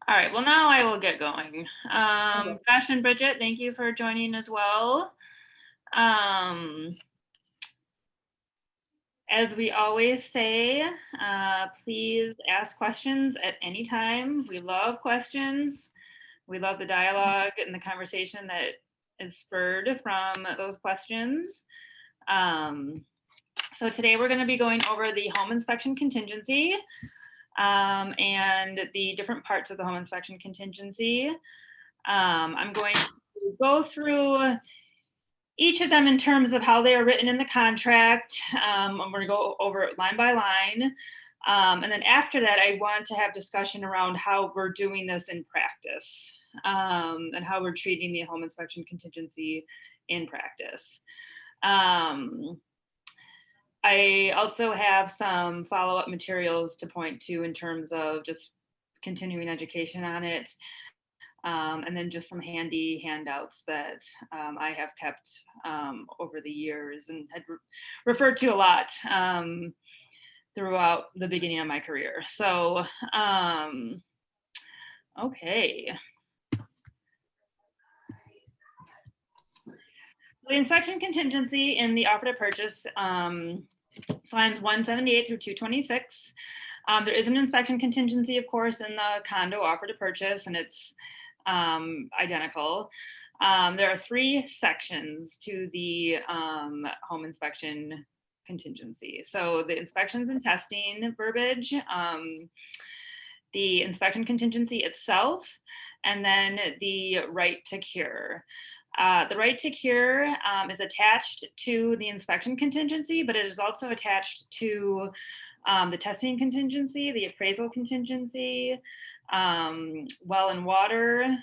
All right, well, now I will get going. Okay. Josh and Bridget, thank you for joining as well. As we always say, please ask questions at any time. We love questions. We love the dialogue and the conversation that is spurred from those questions. So today we're going to be going over the home inspection contingency and the different parts of the home inspection contingency. I'm going to go through each of them in terms of how they are written in the contract. I'm going to go over it line by line. And then after that, I want to have discussion around how we're doing this in practice and how we're treating the home inspection contingency in practice. I also have some follow-up materials to point to in terms of just continuing education on it. And then just some handy handouts that I have kept over the years and had referred to a lot throughout the beginning of my career. So, okay. The inspection contingency in the offer to purchase it's lines 178 through 226. There is an inspection contingency, of course, in the condo offer to purchase, and it's identical. There are 3 sections to the home inspection contingency. So the inspections and testing verbiage, the inspection contingency itself, and then the right to cure. The right to cure is attached to the inspection contingency, but it is also attached to the testing contingency, the appraisal contingency, well and water.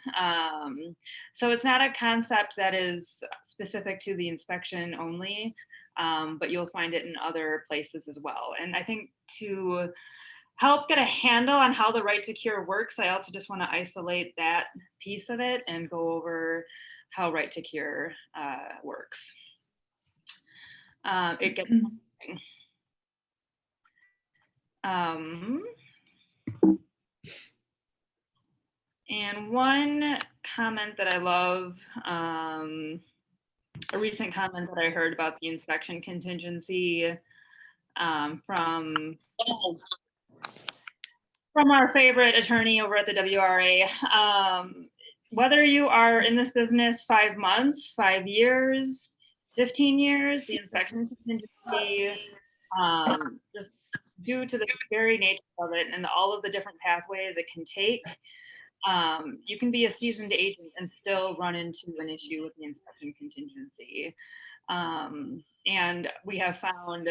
So it's not a concept that is specific to the inspection only, but you'll find it in other places as well. And I think to help get a handle on how the right to cure works, I also just want to isolate that piece of it and go over how right to cure works. It gets and one comment that I love, a recent comment that I heard about the inspection contingency from our favorite attorney over at the WRA. Whether you are in this business 5 months, 5 years, 15 years, the inspection contingency, just due to the very nature of it and all of the different pathways it can take, you can be a seasoned agent and still run into an issue with the inspection contingency. And we have found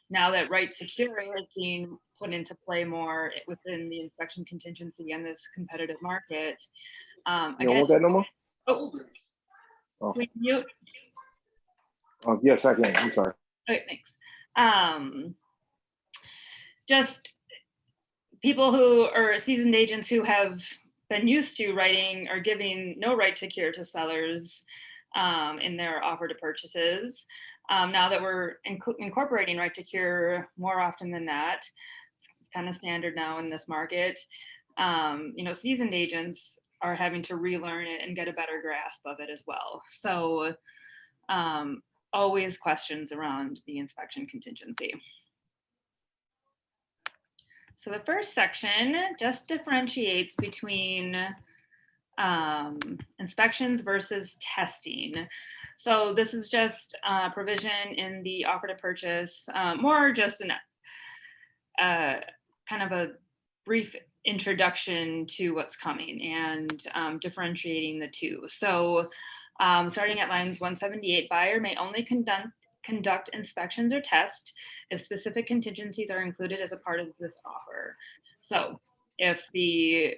now that right to cure is being put into play more within the inspection contingency in this competitive market. You don't want that no more? Oh, we mute. Yes, I can. I'm sorry. Okay, thanks. Just people who are seasoned agents who have been used to writing or giving no right to cure to sellers in their offer to purchases. Now that we're incorporating right to cure more often than that, it's kind of standard now in this market. Seasoned agents are having to relearn it and get a better grasp of it as well. So always questions around the inspection contingency. So the first section just differentiates between inspections versus testing. So this is just a provision in the offer to purchase, more just an kind of a brief introduction to what's coming and differentiating the two. So starting at lines 178, buyer may only conduct inspections or tests if specific contingencies are included as a part of this offer. So if the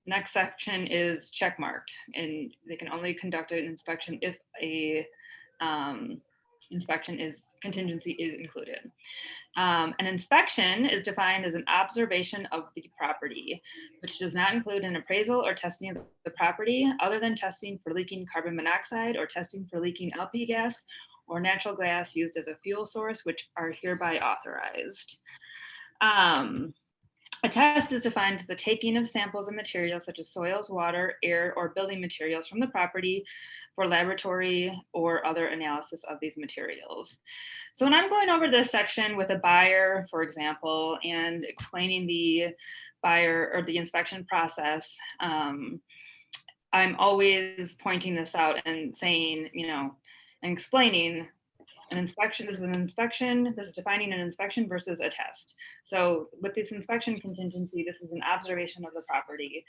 next section is checkmarked and they can only conduct an inspection if a contingency is included. An inspection is defined as an observation of the property, which does not include an appraisal or testing of the property other than testing for leaking carbon monoxide or testing for leaking LP gas or natural gas used as a fuel source, which are hereby authorized. A test is defined as the taking of samples of materials such as soils, water, air, or building materials from the property for laboratory or other analysis of these materials. So when I'm going over this section with a buyer, for example, and explaining the buyer or the inspection process, I'm always pointing this out and saying, and explaining an inspection, this is an inspection, this is defining an inspection versus a test. So with this inspection contingency, this is an observation of the property.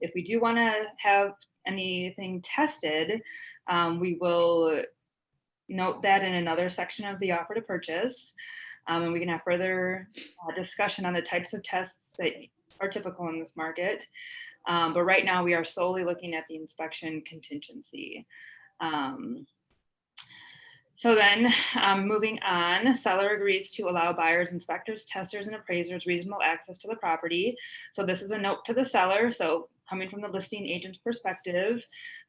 If we do want to have anything tested, we will note that in another section of the offer to purchase. And we can have further discussion on the types of tests that are typical in this market. But right now we are solely looking at the inspection contingency. So then moving on, seller agrees to allow buyers, inspectors, testers, and appraisers reasonable access to the property. So this is a note to the seller. So coming from the listing agent's perspective,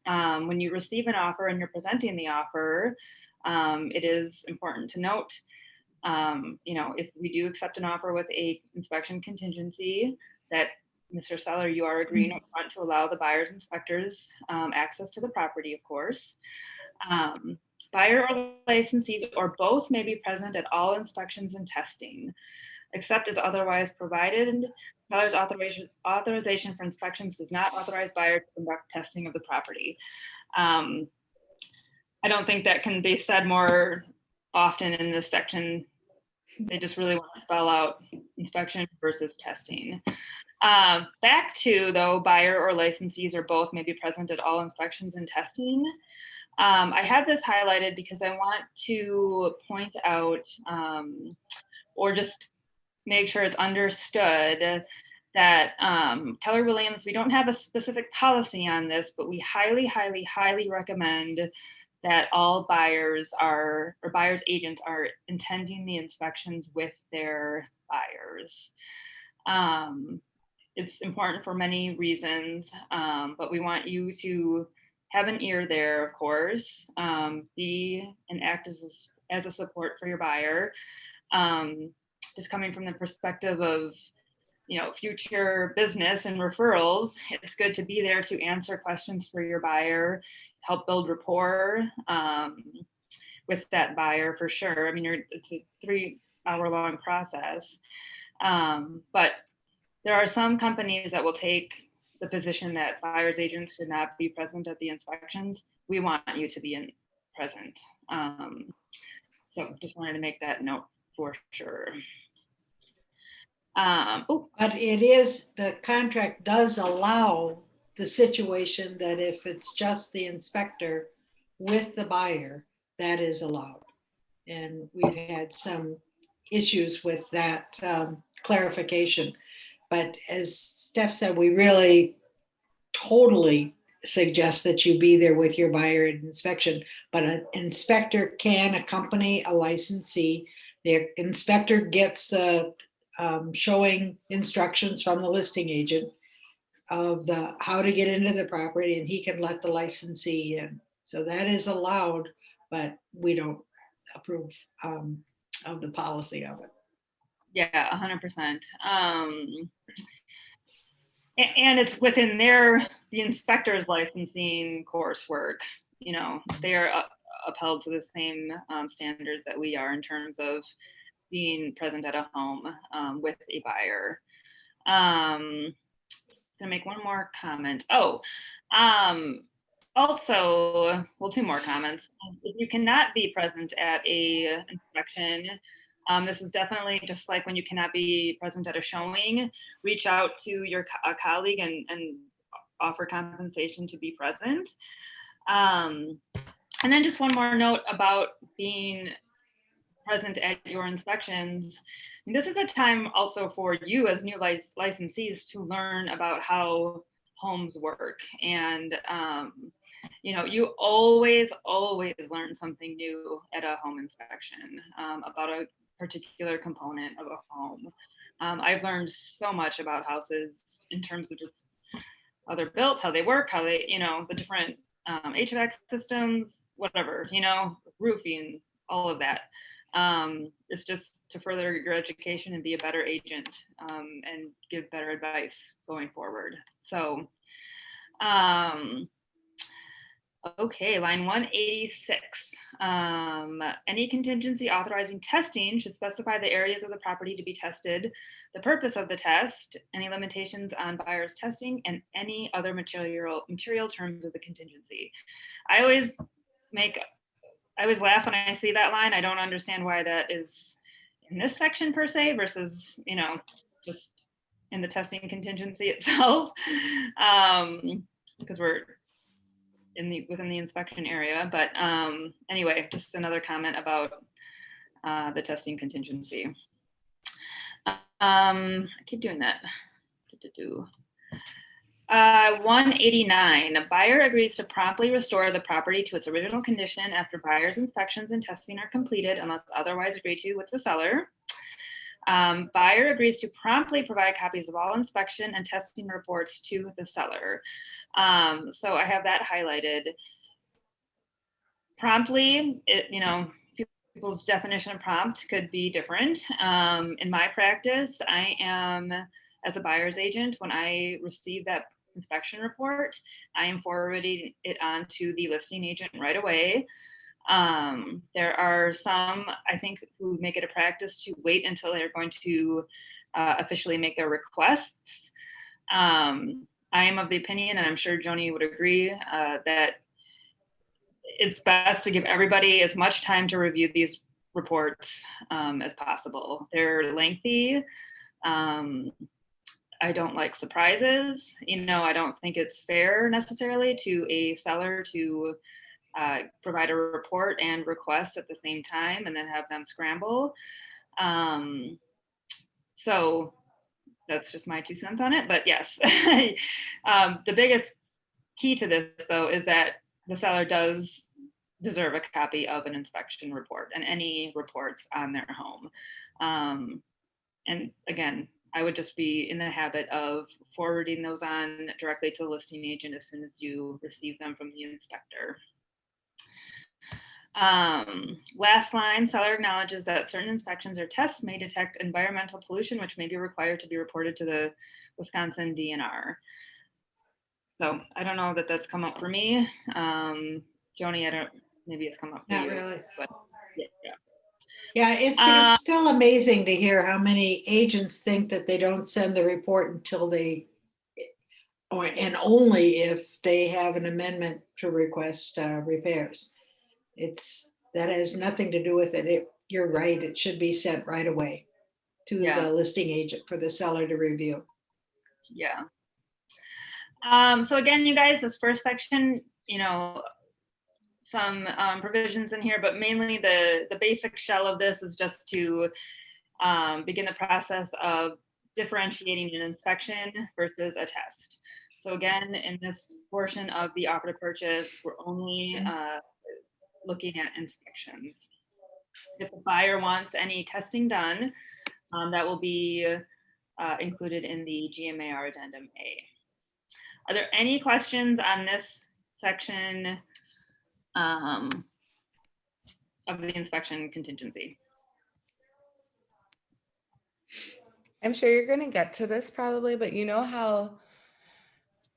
when you receive an offer and you're presenting the offer, it is important to note, if we do accept an offer with a inspection contingency, that Mr. Seller, you are agreeing upfront to allow the buyers, inspectors access to the property, of course. Buyer or licensees or both may be present at all inspections and testing, except as otherwise provided. Seller's authorization for inspections does not authorize buyer to conduct testing of the property. I don't think that can be said more often in this section. They just really want to spell out inspection versus testing. Back to, though, buyer or licensees or both may be present at all inspections and testing. I have this highlighted because I want to point out or just make sure it's understood that Keller Williams, we don't have a specific policy on this, but we highly, highly, highly recommend that all buyers or buyers agents are attending the inspections with their buyers. It's important for many reasons, but we want you to have an ear there, of course, be and act as a support for your buyer. Just coming from the perspective of, future business and referrals, it's good to be there to answer questions for your buyer, help build rapport with that buyer for sure. I mean, it's a 3-hour-long process, but there are some companies that will take the position that buyer's agents should not be present at the inspections. We want you to be present. So just wanted to make that note for sure. But the contract does allow the situation that if it's just the inspector with the buyer, that is allowed. And we've had some issues with that clarification. But as Steph said, we really totally suggest that you be there with your buyer at inspection. But an inspector can accompany a licensee. The inspector gets the showing instructions from the listing agent of how to get into the property, and he can let the licensee in. So that is allowed, but we don't approve of the policy of it. Yeah, 100%. And it's within the inspector's licensing coursework. They are upheld to the same standards that we are in terms of being present at a home with a buyer. Gonna make one more comment. Also, well, 2 more comments. If you cannot be present at a inspection, this is definitely just like when you cannot be present at a showing, reach out to your colleague and offer compensation to be present. And then just one more note about being present at your inspections. And this is a time also for you as new licensees to learn about how homes work. And, you always learn something new at a home inspection about a particular component of a home. I've learned so much about houses in terms of just how they're built, how they work, how they, the different HVAC systems, whatever, roofing, all of that. It's just to further your education and be a better agent, and give better advice going forward. So, okay, line 186. Any contingency authorizing testing should specify the areas of the property to be tested, the purpose of the test, any limitations on buyer's testing, and any other material terms of the contingency. I always laugh when I see that line. I don't understand why that is in this section per se versus, just in the testing contingency itself, because we're within the inspection area. But anyway, just another comment about the testing contingency. I keep doing that. 189, a buyer agrees to promptly restore the property to its original condition after buyer's inspections and testing are completed unless otherwise agreed to with the seller. Buyer agrees to promptly provide copies of all inspection and testing reports to the seller. So I have that highlighted. Promptly, people's definition of prompt could be different. In my practice, I am, as a buyer's agent, when I receive that inspection report, I am forwarding it on to the listing agent right away. There are some, I think, who make it a practice to wait until they're going to officially make their requests. I am of the opinion, and I'm sure Joni would agree, that it's best to give everybody as much time to review these reports as possible. They're lengthy. I don't like surprises. I don't think it's fair necessarily to a seller to provide a report and request at the same time and then have them scramble. So that's just my 2 cents on it. But yes, the biggest key to this, though, is that the seller does deserve a copy of an inspection report and any reports on their home. And again, I would just be in the habit of forwarding those on directly to the listing agent as soon as you receive them from the inspector. Last line, seller acknowledges that certain inspections or tests may detect environmental pollution, which may be required to be reported to the Wisconsin DNR. So I don't know that that's come up for me. Joni, maybe it's come up for Not you. really. But yeah. Yeah, it's still amazing to hear how many agents think that they don't send the report until and only if they have an amendment to request repairs. That has nothing to do with it. You're right, it should be sent right away to the listing agent for the seller to review. Yeah. So again, you guys, this first section, some provisions in here, but mainly the basic shell of this is just to begin the process of differentiating an inspection versus a test. So again, in this portion of the offer to purchase, we're only looking at inspections. If the buyer wants any testing done, that will be included in the GMAR Addendum A. Are there any questions on this section of the inspection contingency? I'm sure you're going to get to this probably, but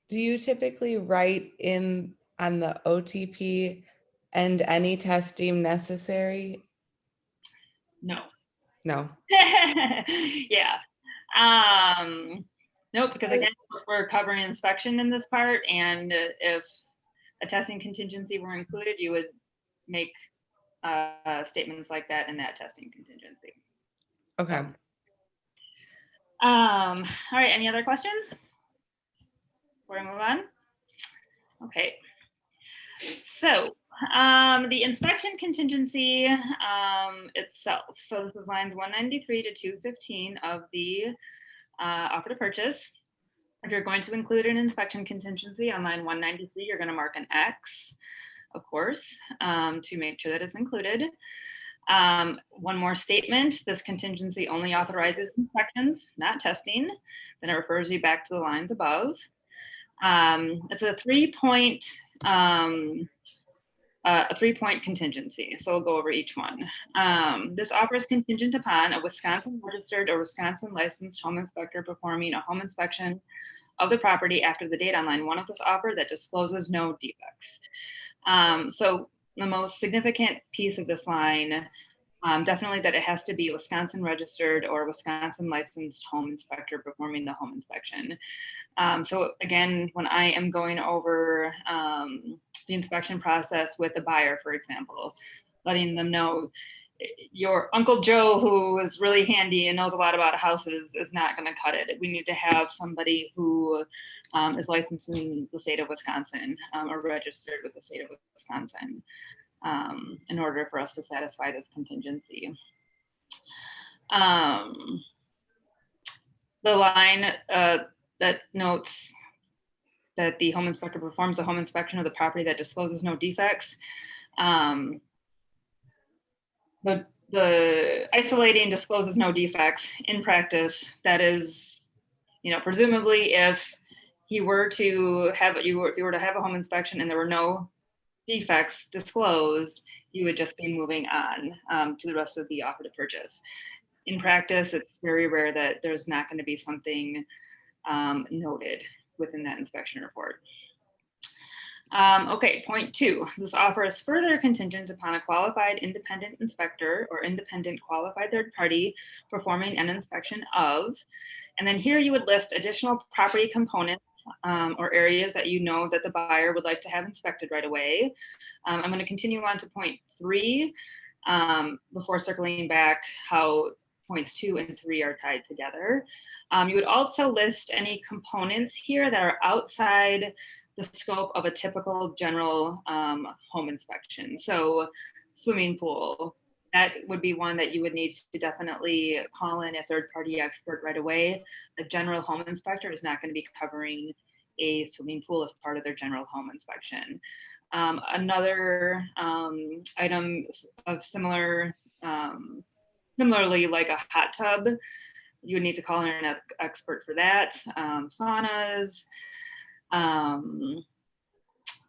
do you typically write in on the OTP and any test deemed necessary? No. No. Yeah. Nope, because again, we're covering inspection in this part, and if a testing contingency were included, you would make statements like that in that testing contingency. Okay. All right, any other questions before I move on? Okay. So the inspection contingency itself. So this is lines 193 to 215 of the offer to purchase. If you're going to include an inspection contingency on line 193, you're going to mark an X, of course, to make sure that it's included. One more statement, this contingency only authorizes inspections, not testing. Then it refers you back to the lines above. It's a 3-point a 3-point contingency. So we'll go over each one. This offer is contingent upon a Wisconsin registered or Wisconsin licensed home inspector performing a home inspection of the property after the date on line 1 of this offer that discloses no defects. So the most significant piece of this line, definitely that it has to be Wisconsin registered or Wisconsin licensed home inspector performing the home inspection. So again, when I am going over the inspection process with the buyer, for example, letting them know your Uncle Joe, who is really handy and knows a lot about houses, is not going to cut it. We need to have somebody who is licensed in the state of Wisconsin or registered with the state of Wisconsin in order for us to satisfy this contingency. The line that notes that the home inspector performs a home inspection of the property that discloses no defects. The isolating discloses no defects in practice. That is, presumably if you were to have a home inspection and there were no defects disclosed, you would just be moving on to the rest of the offer to purchase. In practice, it's very rare that there's not going to be something noted within that inspection report. Okay, point 2. This offer is further contingent upon a qualified independent inspector or independent qualified third party performing an inspection of, and then here you would list additional property components or areas that you know that the buyer would like to have inspected right away. I'm going to continue on to point 3 before circling back how points 2 and 3 are tied together. You would also list any components here that are outside the scope of a typical general home inspection. So swimming pool, that would be one that you would need to definitely call in a third-party expert right away. A general home inspector is not going to be covering a swimming pool as part of their general home inspection. Another item of similarly like a hot tub, you would need to call in an expert for that. Saunas.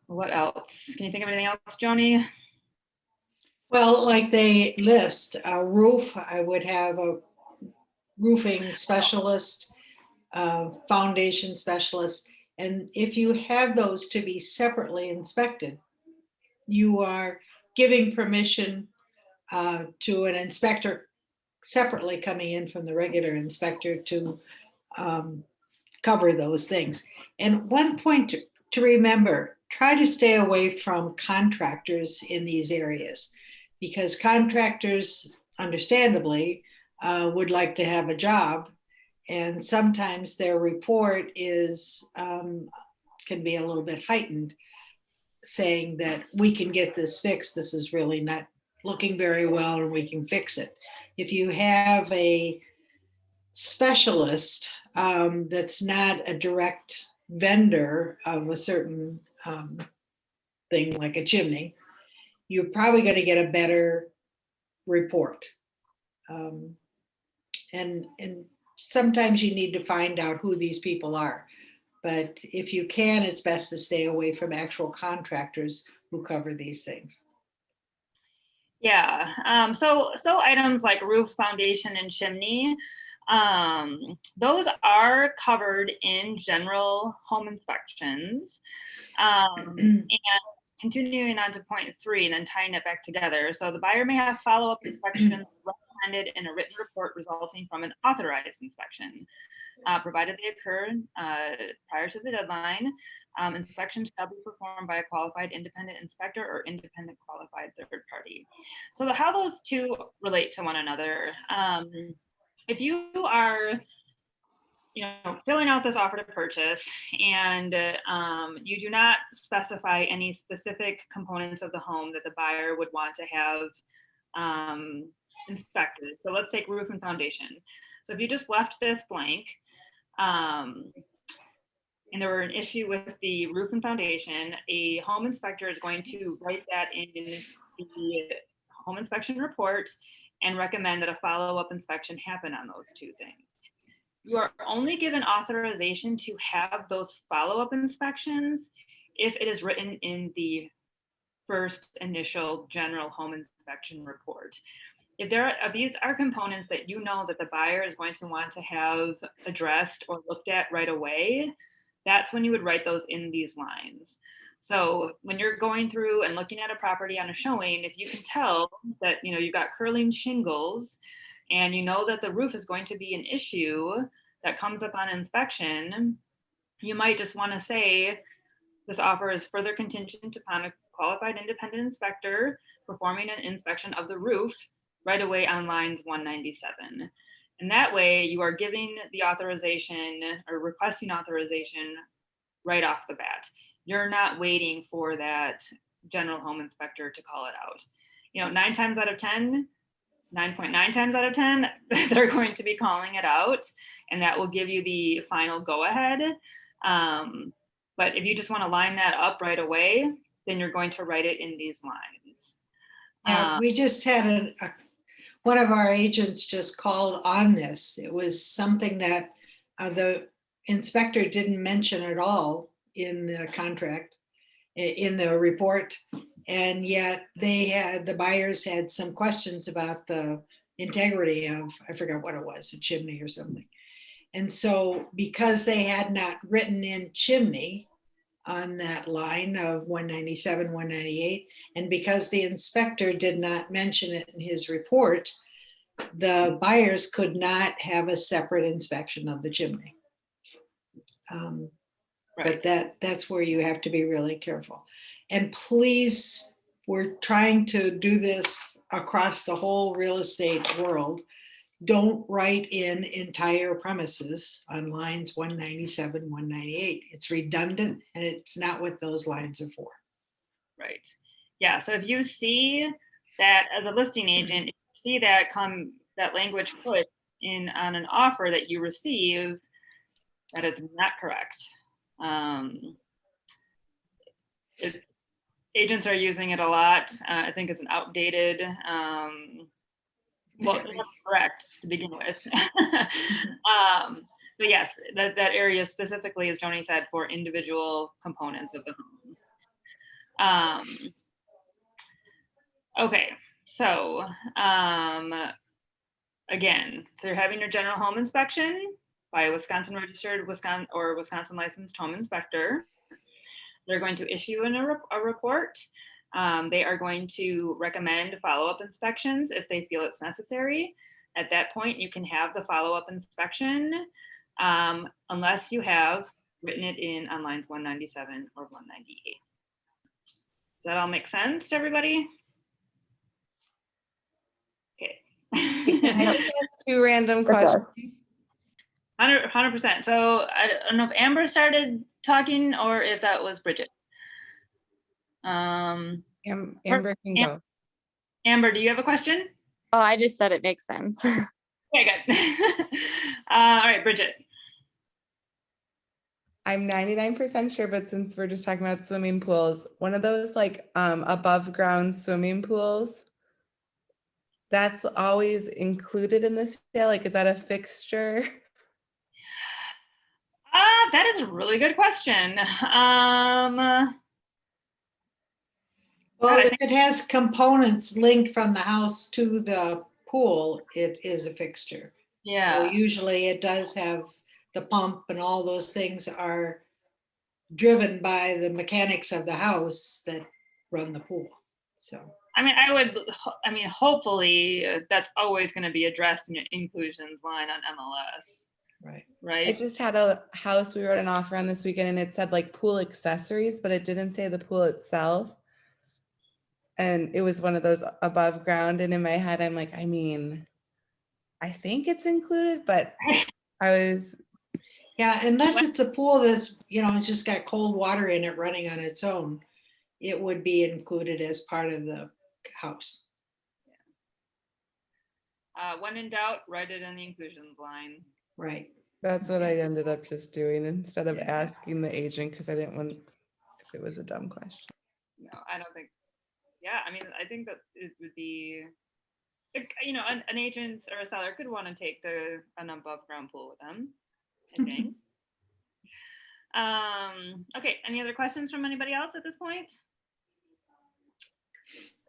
What else? Can you think of anything else, Joni? Well, like they list a roof, I would have a roofing specialist, foundation specialist. And if you have those to be separately inspected, you are giving permission to an inspector separately coming in from the regular inspector to cover those things. And one point to remember, try to stay away from contractors in these areas, because contractors, understandably, would like to have a job, and sometimes their report is can be a little bit heightened, saying that we can get this fixed. This is really not looking very well, and we can fix it. If you have a specialist that's not a direct vendor of a certain thing like a chimney, you're probably going to get a better report. And sometimes you need to find out who these people are. But if you can, it's best to stay away from actual contractors who cover these things. Yeah, so items like roof, foundation, and chimney, those are covered in general home inspections. And continuing on to point 3, and then tying it back together. So the buyer may have follow-up inspections recommended in a written report resulting from an authorized inspection, provided they occur prior to the deadline. Inspections shall be performed by a qualified independent inspector or independent qualified third party. So how those two relate to one another. If you are filling out this offer to purchase and you do not specify any specific components of the home that the buyer would want to have inspected. So let's take roof and foundation. So if you just left this blank and there were an issue with the roof and foundation, a home inspector is going to write that in the home inspection report and recommend that a follow-up inspection happen on those two things. You are only given authorization to have those follow-up inspections if it is written in the first initial general home inspection report. If these are components that you know that the buyer is going to want to have addressed or looked at right away, that's when you would write those in these lines. So when you're going through and looking at a property on a showing, if you can tell that you've got curling shingles and you know that the roof is going to be an issue that comes up on inspection, you might just want to say, this offer is further contingent upon a qualified independent inspector performing an inspection of the roof right away on lines 197. And that way you are giving the authorization or requesting authorization right off the bat. You're not waiting for that general home inspector to call it out. 9 times out of 10, 9.9 times out of 10, they're going to be calling it out, and that will give you the final go ahead. But if you just want to line that up right away, then you're going to write it in these lines. Yeah, we just had one of our agents just called on this. It was something that the inspector didn't mention at all in the contract, in the report. And yet the buyers had some questions about the integrity of, I forgot what it was, a chimney or something. And so because they had not written in chimney on that line of 197, 198, and because the inspector did not mention it in his report, the buyers could not have a separate inspection of the chimney. But that's where you have to be really careful. And please, we're trying to do this across the whole real estate world. Don't write in entire premises on lines 197, 198. It's redundant and it's not what those lines are for. Right. Yeah. So if you see that as a listing agent, if you see that language put in on an offer that you received, that is not correct. Agents are using it a lot. I think it's an outdated, well, not correct to begin with. But yes, that area specifically, as Joni said, for individual components of the home. Okay, so again, so you're having your general home inspection by a Wisconsin registered Wisconsin licensed home inspector. They're going to issue a report. They are going to recommend follow-up inspections if they feel it's necessary. At that point, you can have the follow-up inspection unless you have written it in on lines 197 or 198. Does that all make sense to everybody? Okay. I just have 2 random questions. 100%. So I don't know if Amber started talking or if that was Bridget. Amber can go. Amber, do you have a question? Oh, I just said it makes sense. Okay, good. All right, Bridget. I'm 99% sure, but since we're just talking about swimming pools, one of those like above ground swimming pools, that's always included in this sale. Like, is that a fixture? That is a really good question. Well, if it has components linked from the house to the pool, it is a fixture. Yeah. So usually it does have the pump and all those things are driven by the mechanics of the house that run the pool. So. I mean, hopefully that's always going to be addressed in your inclusions line on MLS. Right. I just had a house we wrote an offer on this weekend and it said like pool accessories, but it didn't say the pool itself. And it was one of those above ground. And in my head, I'm like, I mean, I think it's included, but I was. Yeah, unless it's a pool that's, it's just got cold water in it running on its own, it would be included as part of the house. When in doubt, write it in the inclusions line. Right. That's what I ended up just doing instead of asking the agent because I didn't want if it was a dumb question. No, I don't think. Yeah, I mean, I think that it would be, an agent or a seller could want to take an above ground pool with them, I think. Okay, any other questions from anybody else at this point?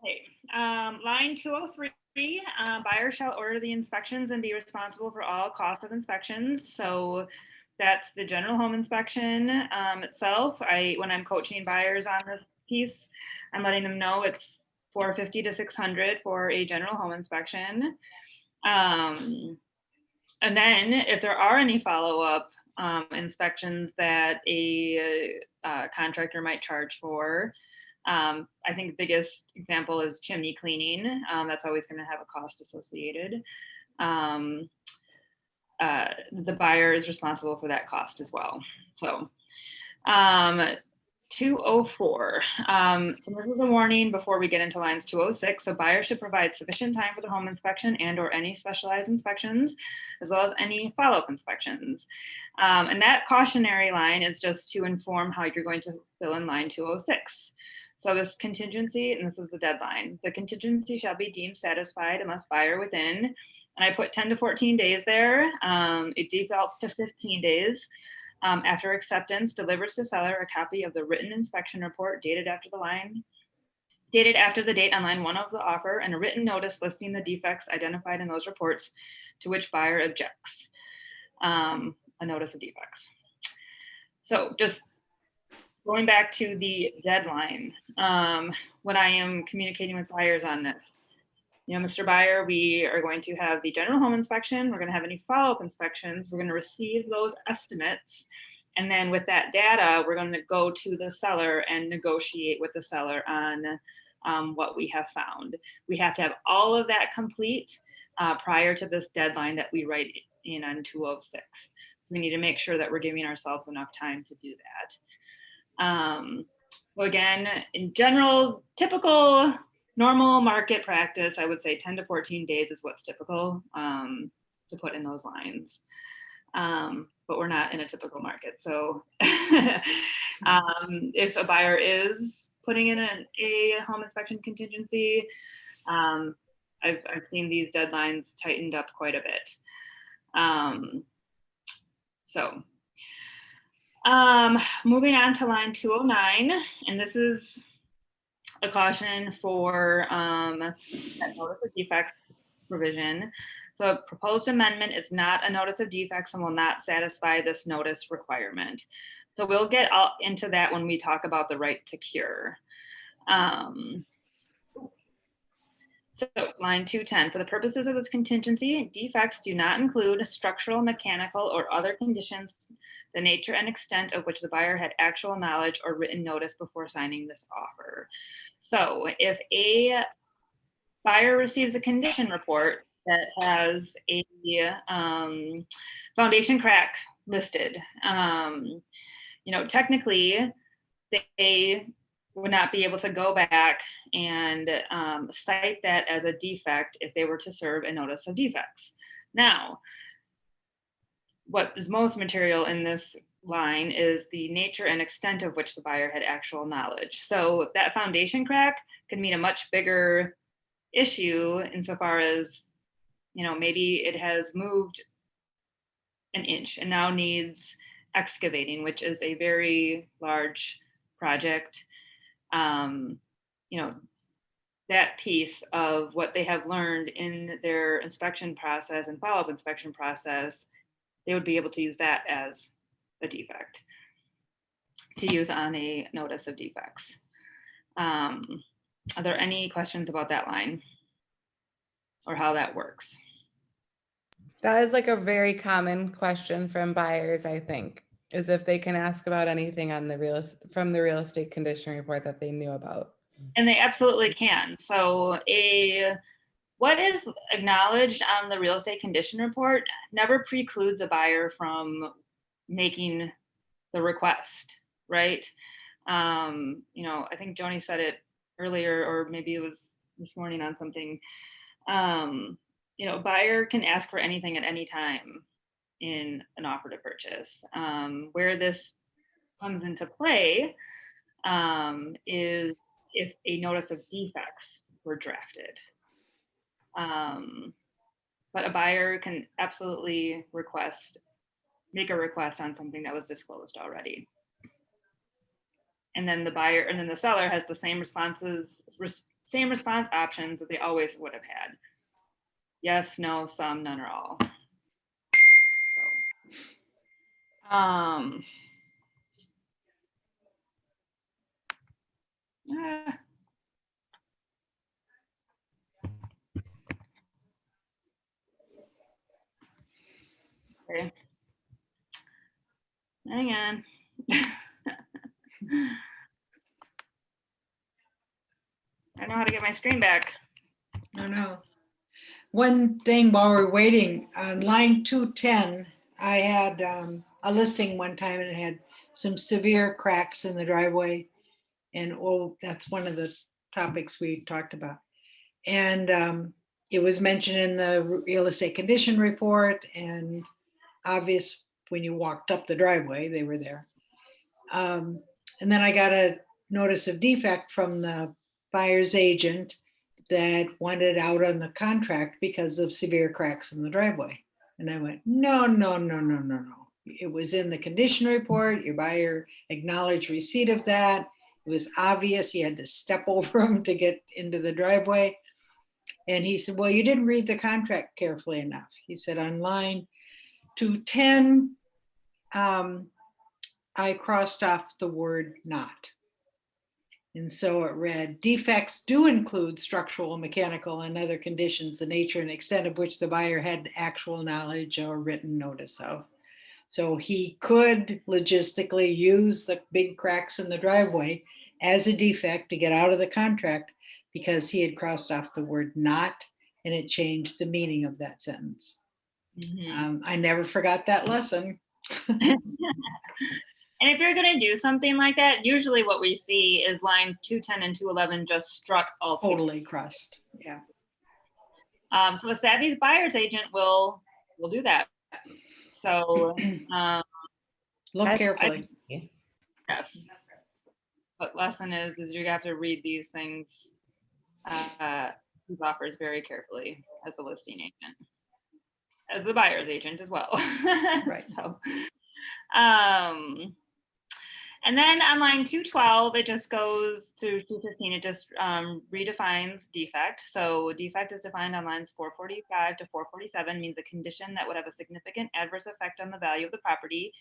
Okay, line 203, buyer shall order the inspections and be responsible for all costs of inspections. So that's the general home inspection itself. When I'm coaching buyers on this piece, I'm letting them know it's $450 to $600 for a general home inspection. And then if there are any follow-up inspections that a contractor might charge for, I think the biggest example is chimney cleaning. That's always going to have a cost associated. The buyer is responsible for that cost as well. So 204. So this is a warning before we get into lines 206. So buyers should provide sufficient time for the home inspection and or any specialized inspections, as well as any follow-up inspections. And that cautionary line is just to inform how you're going to fill in line 206. So this contingency, and this is the deadline, the contingency shall be deemed satisfied unless buyer within, and I put 10 to 14 days there. It defaults to 15 days. After acceptance, delivers to seller a copy of the written inspection report dated after the date on line 1 of the offer, and a written notice listing the defects identified in those reports to which buyer objects. A notice of defects. So just going back to the deadline, when I am communicating with buyers on this, Mr. Buyer, we are going to have the general home inspection. We're going to have any follow-up inspections. We're going to receive those estimates. And then with that data, we're going to go to the seller and negotiate with the seller on what we have found. We have to have all of that complete prior to this deadline that we write in on 206. So we need to make sure that we're giving ourselves enough time to do that. So again, in general, typical normal market practice, I would say 10 to 14 days is what's typical to put in those lines. But we're not in a typical market. So if a buyer is putting in a home inspection contingency, I've seen these deadlines tightened up quite a bit. Moving on to line 209, and this is a caution for that notice of defects provision. So a proposed amendment is not a notice of defects and will not satisfy this notice requirement. So we'll get into that when we talk about the right to cure. So line 210, for the purposes of this contingency, defects do not include structural, mechanical, or other conditions, the nature and extent of which the buyer had actual knowledge or written notice before signing this offer. So if a buyer receives a condition report that has a foundation crack listed, technically they would not be able to go back and cite that as a defect if they were to serve a notice of defects. Now, what is most material in this line is the nature and extent of which the buyer had actual knowledge. So that foundation crack could mean a much bigger issue insofar as, maybe it has moved an inch and now needs excavating, which is a very large project. That piece of what they have learned in their inspection process and follow-up inspection process, they would be able to use that as a defect to use on a notice of defects. Are there any questions about that line or how that works? That is like a very common question from buyers, I think, is if they can ask about anything on from the real estate condition report that they knew about. And they absolutely can. So what is acknowledged on the real estate condition report never precludes a buyer from making the request, right? I think Joni said it earlier, or maybe it was this morning on something. Buyer can ask for anything at any time in an offer to purchase. Where this comes into play is if a notice of defects were drafted. But a buyer can absolutely make a request on something that was disclosed already. And then the seller has the same same response options that they always would have had. Yes, no, some, none, or all. So, okay. Hang on. I know how to get my screen back. I know. One thing while we're waiting, on line 210, I had a listing one time and it had some severe cracks in the driveway. And oh, that's one of the topics we talked about. And it was mentioned in the real estate condition report and obvious when you walked up the driveway, they were there. And then I got a notice of defect from the buyer's agent that wanted out on the contract because of severe cracks in the driveway. And I went, no, no, no, no, no, no. It was in the condition report. Your buyer acknowledged receipt of that. It was obvious. You had to step over him to get into the driveway. And he said, well, you didn't read the contract carefully enough. He said, on line 210, I crossed off the word not. And so it read, defects do include structural, mechanical, and other conditions, the nature and extent of which the buyer had actual knowledge or written notice of. So he could logistically use the big cracks in the driveway as a defect to get out of the contract because he had crossed off the word not, and it changed the meaning of that sentence. Mm-hmm. I never forgot that lesson. And if you're going to do something like that, usually what we see is lines 210 and 211 just struck all Totally crossed. Yeah. So a savvy buyer's agent will do that. So look carefully. Yes. But lesson is you have to read these things, these offers very carefully as a listing agent, as the buyer's agent as well. Right. So, and then on line 212, it just goes through 215. It just redefines defect. So defect is defined on lines 445 to 447, means a condition that would have a significant adverse effect on the value of the property,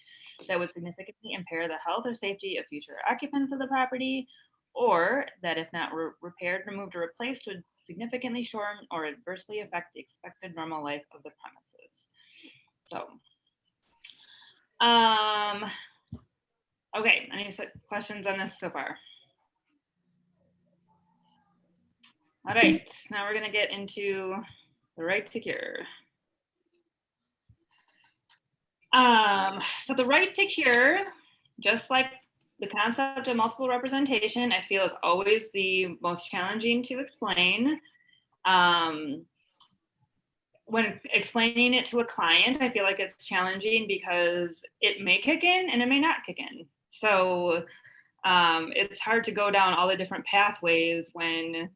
that would significantly impair the health or safety of future occupants of the property, or that if not repaired, removed, or replaced, would significantly shorten or adversely affect the expected normal life of the premises. So, okay, any questions on this so far? All right, now we're gonna get into the right to cure. So the right to cure, just like the concept of multiple representation, I feel is always the most challenging to explain. When explaining it to a client, I feel like it's challenging because it may kick in and it may not kick in. So it's hard to go down all the different pathways when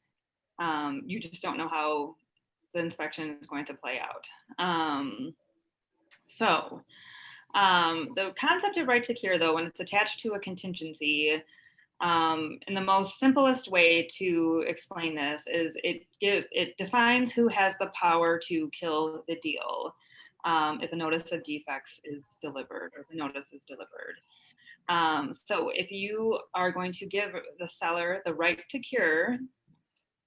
you just don't know how the inspection is going to play out. The concept of right to cure, though, when it's attached to a contingency, and the most simplest way to explain this is it defines who has the power to kill the deal if a notice of defects is delivered or the notice is delivered. So if you are going to give the seller the right to cure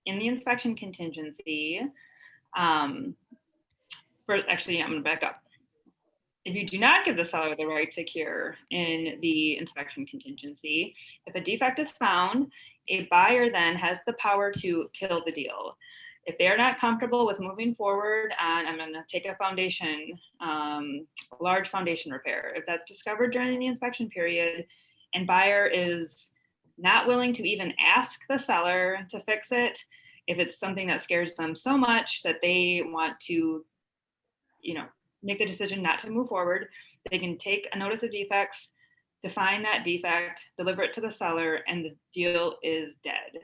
in the inspection contingency, actually, I'm going to back up. If you do not give the seller the right to cure in the inspection contingency, if a defect is found, a buyer then has the power to kill the deal. If they are not comfortable with moving forward on, I'm going to take a foundation, a large foundation repair. If that's discovered during the inspection period and buyer is not willing to even ask the seller to fix it, if it's something that scares them so much that they want to, make the decision not to move forward, they can take a notice of defects, define that defect, deliver it to the seller, and the deal is dead.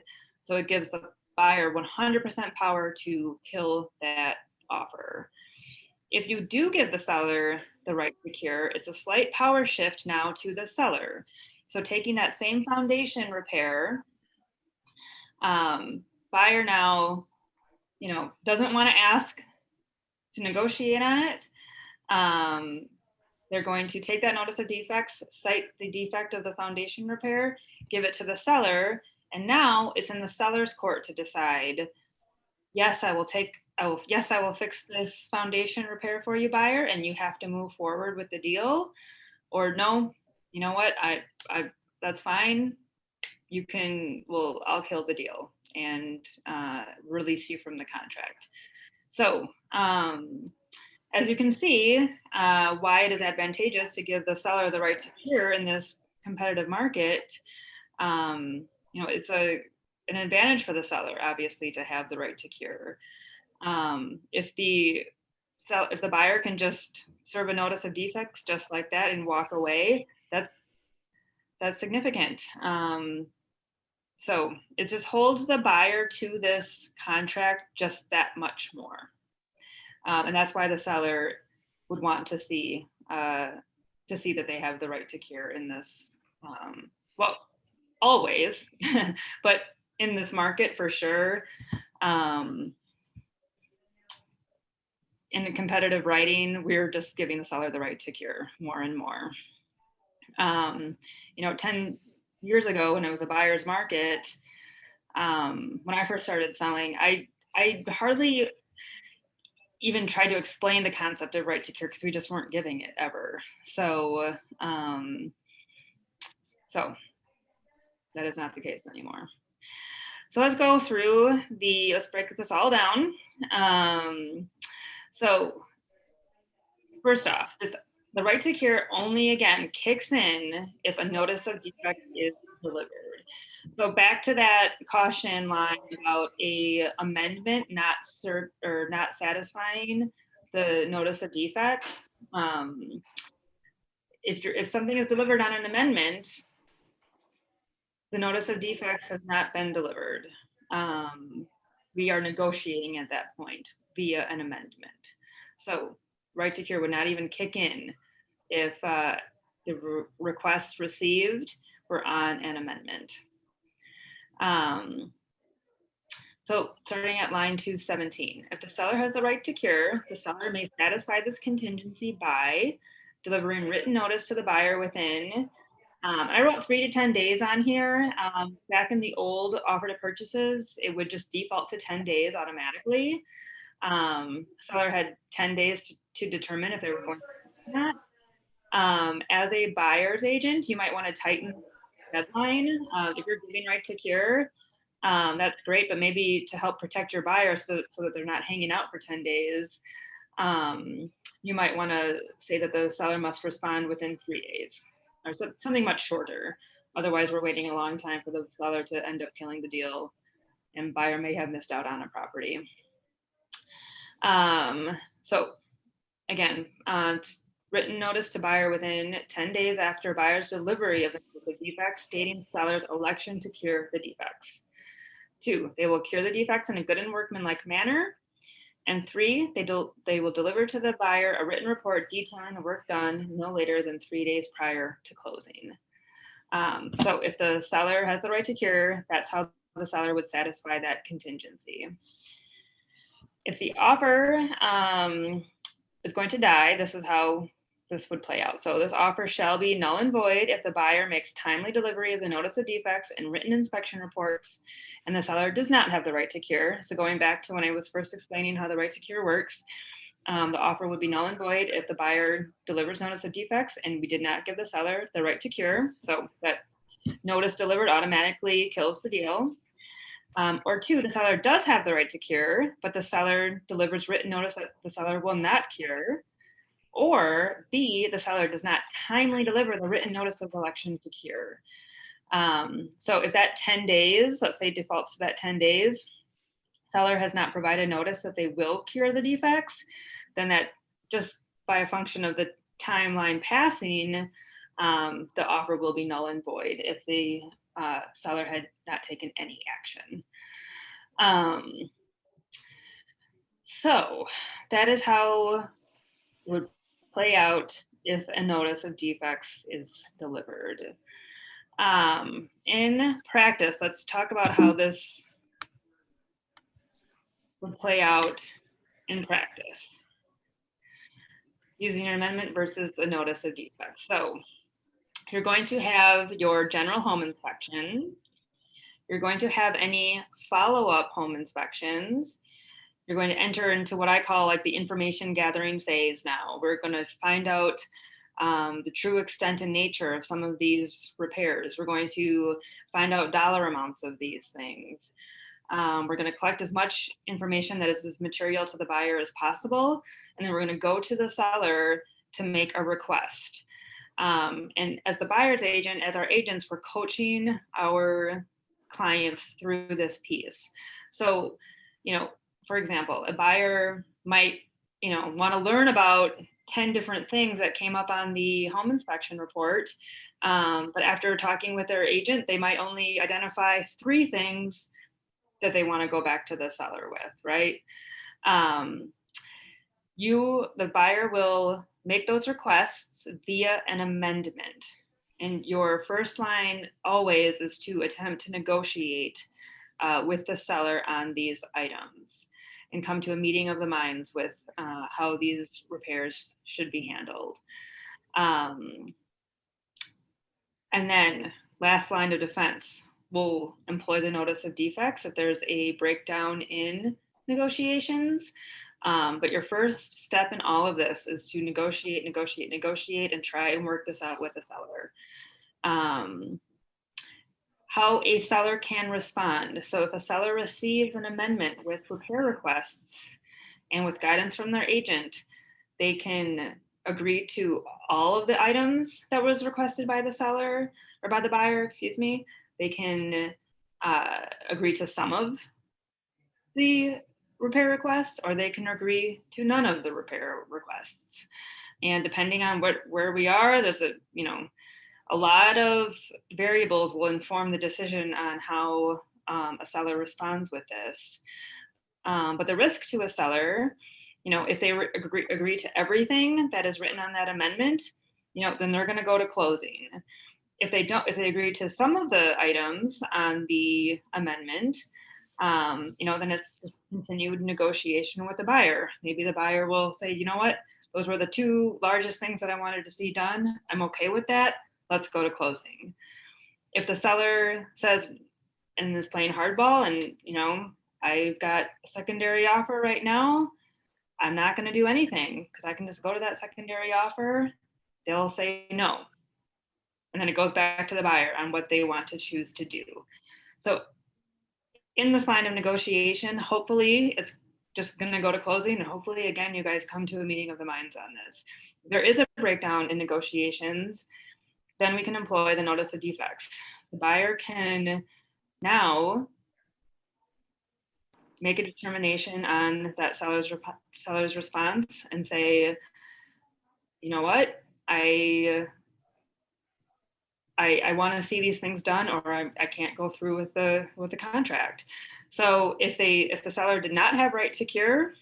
So it gives the buyer 100% power to kill that offer. If you do give the seller the right to cure, it's a slight power shift now to the seller. So taking that same foundation repair, buyer now, doesn't want to ask to negotiate on it, they're going to take that notice of defects, cite the defect of the foundation repair, give it to the seller, and now it's in the seller's court to decide, yes, I will fix this foundation repair for you, buyer, and you have to move forward with the deal. Or no, you know what, I that's fine. I'll kill the deal and release you from the contract. So as you can see, why it is advantageous to give the seller the right to cure in this competitive market. It's an advantage for the seller, obviously, to have the right to cure. If the buyer can just serve a notice of defects just like that and walk away, that's significant. So it just holds the buyer to this contract just that much more. And that's why the seller would want to see that they have the right to cure in this, always, but in this market for sure. In a competitive writing, we're just giving the seller the right to cure more and more. 10 years ago when it was a buyer's market, when I first started selling, I hardly even tried to explain the concept of right to cure because we just weren't giving it ever. So that is not the case anymore. So let's go through let's break this all down. So first off, the right to cure only again kicks in if a notice of defect is delivered. So back to that caution line about a amendment not satisfying the notice of defects. If something is delivered on an amendment, the notice of defects has not been delivered. We are negotiating at that point via an amendment. So right to cure would not even kick in if the requests received were on an amendment. So starting at line 217, if the seller has the right to cure, the seller may satisfy this contingency by delivering written notice to the buyer within, I wrote 3 to 10 days on here. Back in the old offer to purchases, it would just default to 10 days automatically. Seller had 10 days to determine if they were going to do that. As a buyer's agent, you might want to tighten the deadline. If you're giving right to cure, that's great, but maybe to help protect your buyer so that they're not hanging out for 10 days, you might want to say that the seller must respond within 3 days or something much shorter. Otherwise, we're waiting a long time for the seller to end up killing the deal, and buyer may have missed out on a property. So again, written notice to buyer within 10 days after buyer's delivery of the notice of defects, stating seller's election to cure the defects. 2, they will cure the defects in a good and workmanlike manner. And 3, they will deliver to the buyer a written report detailing the work done no later than 3 days prior to closing. So if the seller has the right to cure, that's how the seller would satisfy that contingency. If the offer is going to die, this is how this would play out. So this offer shall be null and void if the buyer makes timely delivery of the notice of defects and written inspection reports, and the seller does not have the right to cure. So going back to when I was first explaining how the right to cure works, the offer would be null and void if the buyer delivers notice of defects and we did not give the seller the right to cure. So that notice delivered automatically kills the deal. Or 2, the seller does have the right to cure, but the seller delivers written notice that the seller will not cure. Or B, the seller does not timely deliver the written notice of election to cure. So if that 10 days, let's say defaults to that 10 days, seller has not provided notice that they will cure the defects, then that just by a function of the timeline passing, the offer will be null and void if the seller had not taken any action. So that is how it would play out if a notice of defects is delivered. In practice, let's talk about how this would play out in practice using your amendment versus the notice of defect. So you're going to have your general home inspection. You're going to have any follow-up home inspections. You're going to enter into what I call like the information gathering phase now. We're going to find out the true extent and nature of some of these repairs. We're going to find out dollar amounts of these things. We're going to collect as much information that is material to the buyer as possible. And then we're going to go to the seller to make a request. And as the buyer's agent, as our agents, we're coaching our clients through this piece. So, for example, a buyer might, want to learn about 10 different things that came up on the home inspection report. But after talking with their agent, they might only identify 3 things that they want to go back to the seller with, right? The buyer will make those requests via an amendment. And your first line always is to attempt to negotiate with the seller on these items and come to a meeting of the minds with how these repairs should be handled. And then last line of defense, we'll employ the notice of defects if there's a breakdown in negotiations. But your first step in all of this is to negotiate, and try and work this out with the seller. How a seller can respond. So if a seller receives an amendment with repair requests and with guidance from their agent, they can agree to all of the items that was requested by the seller or by the buyer, excuse me. They can agree to some of the repair requests, or they can agree to none of the repair requests. And depending on where we are, there's a lot of variables will inform the decision on how a seller responds with this. But the risk to a seller, if they agree to everything that is written on that amendment, then they're going to go to closing. If they agree to some of the items on the amendment, then it's just continued negotiation with the buyer. Maybe the buyer will say, you know what, those were the 2 largest things that I wanted to see done. I'm okay with that. Let's go to closing. If the seller says and is playing hardball and, I've got a secondary offer right now, I'm not going to do anything because I can just go to that secondary offer. They'll say no. And then it goes back to the buyer on what they want to choose to do. So in this line of negotiation, hopefully it's just going to go to closing. And hopefully, again, you guys come to a meeting of the minds on this. If there is a breakdown in negotiations, then we can employ the notice of defects. The buyer can now make a determination on that seller's response and say, you know what, I want to see these things done, or I can't go through with the contract. So if the seller did not have right to cure,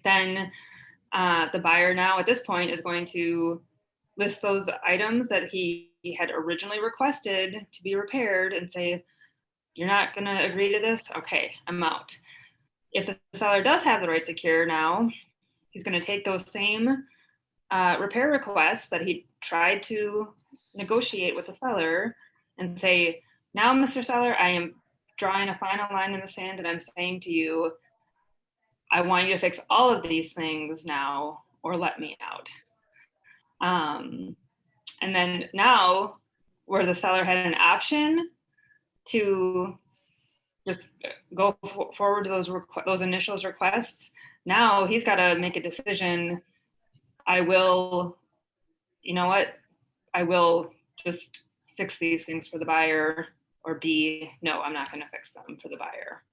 then the buyer now at this point is going to list those items that he had originally requested to be repaired and say, you're not going to agree to this? Okay, I'm out. If the seller does have the right to cure now, he's going to take those same repair requests that he tried to negotiate with the seller and say, now, Mr. Seller, I am drawing a final line in the sand and I'm saying to you, I want you to fix all of these things now or let me out. And then now, where the seller had an option to just go forward to those initial requests, now he's got to make a decision. I will, you know what? I will just fix these things for the buyer, or B, no, I'm not going to fix them for the buyer.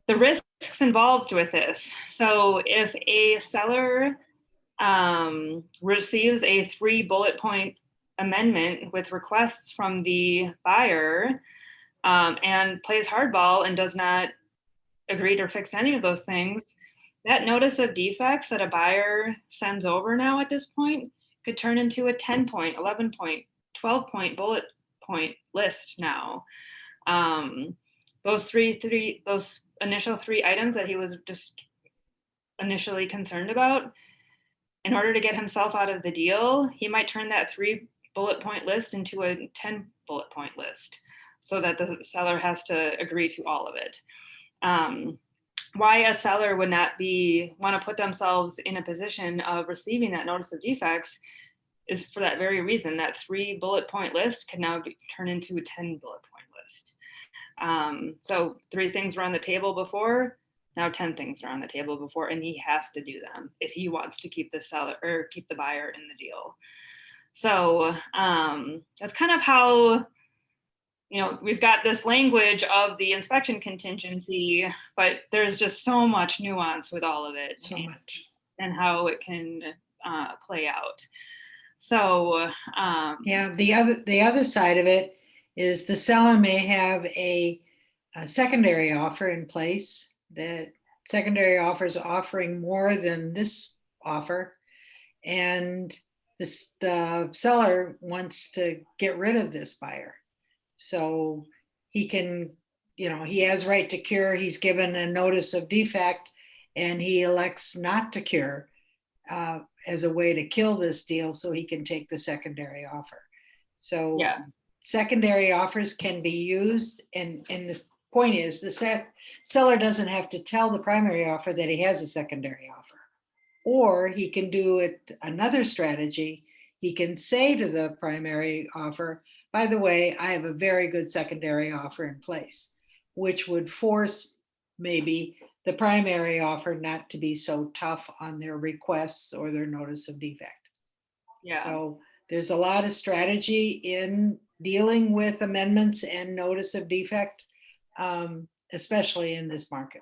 The risks involved with this. So if a seller receives a 3 bullet point amendment with requests from the buyer and plays hardball and does not agree to fix any of those things, that notice of defects that a buyer sends over now at this point could turn into a 10-point, 11-point, 12-point bullet point list now. those initial three items that he was just initially concerned about, in order to get himself out of the deal, he might turn that 3 bullet point list into a 10 bullet point list so that the seller has to agree to all of it. Why a seller would not want to put themselves in a position of receiving that notice of defects is for that very reason. That 3 bullet point list can now be turned into a 10 bullet point list. So 3 things were on the table before, now 10 things are on the table before, and he has to do them if he wants to keep the seller or keep the buyer in the deal. So that's kind of how, we've got this language of the inspection contingency, but there's just so much nuance with all of it. So much. And how it can play out. So yeah, the other side of it is the seller may have a secondary offer in place. That secondary offer is offering more than this offer, and the seller wants to get rid of this buyer. So he can, he has right to cure. He's given a notice of defect, and he elects not to cure as a way to kill this deal so he can take the secondary offer. So yeah, secondary offers can be used, and the point is the seller doesn't have to tell the primary offer that he has a secondary offer. Or he can do it another strategy. He can say to the primary offer, by the way, I have a very good secondary offer in place, which would force maybe the primary offer not to be so tough on their requests or their notice of defect. Yeah. So there's a lot of strategy in dealing with amendments and notice of defect, especially in this market.